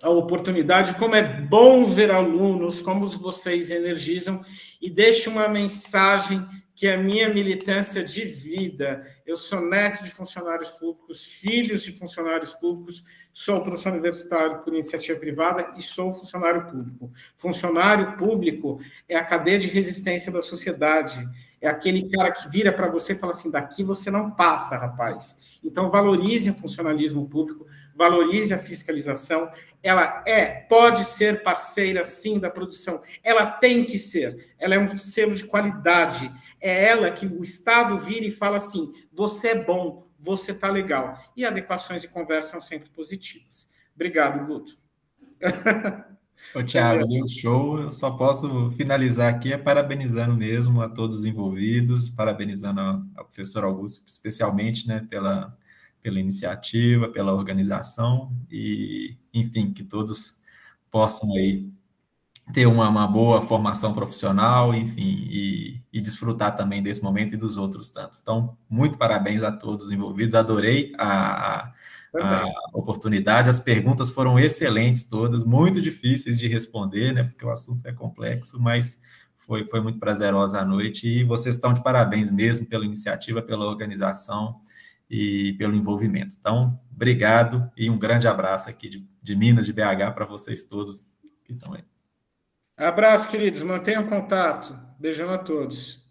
a oportunidade, como é bom ver alunos, como vocês energizam, e deixo uma mensagem que é a minha militância de vida. Eu sou neto de funcionários públicos, filhos de funcionários públicos, sou professor universitário por iniciativa privada e sou funcionário público. Funcionário público é a cadeia de resistência da sociedade, é aquele cara que vira para você e fala assim, daqui você não passa, rapaz. Então, valorize o funcionalismo público, valorize a fiscalização, ela pode ser parceira, sim, da produção, ela tem que ser, ela é um selo de qualidade, é ela que o Estado vira e fala assim, você é bom, você está legal. E adequações de conversa são sempre positivas. Obrigado, Guto. Ô, Tiago, deu show. Eu só posso finalizar aqui parabenizando mesmo a todos os envolvidos, parabenizando ao professor Augusto, especialmente, né, pela iniciativa, pela organização e, enfim, que todos possam aí ter uma boa formação profissional, enfim, e desfrutar também desse momento e dos outros tantos. Então, muito parabéns a todos os envolvidos, adorei a oportunidade, as perguntas foram excelentes todas, muito difíceis de responder, né, porque o assunto é complexo, mas foi muito prazerosa a noite, e vocês estão de parabéns mesmo pela iniciativa, pela organização e pelo envolvimento. Então, obrigado e um grande abraço aqui de Minas, de BH, para vocês todos que estão aí. Abraço, queridos. Mantenham contato. Beijão a todos.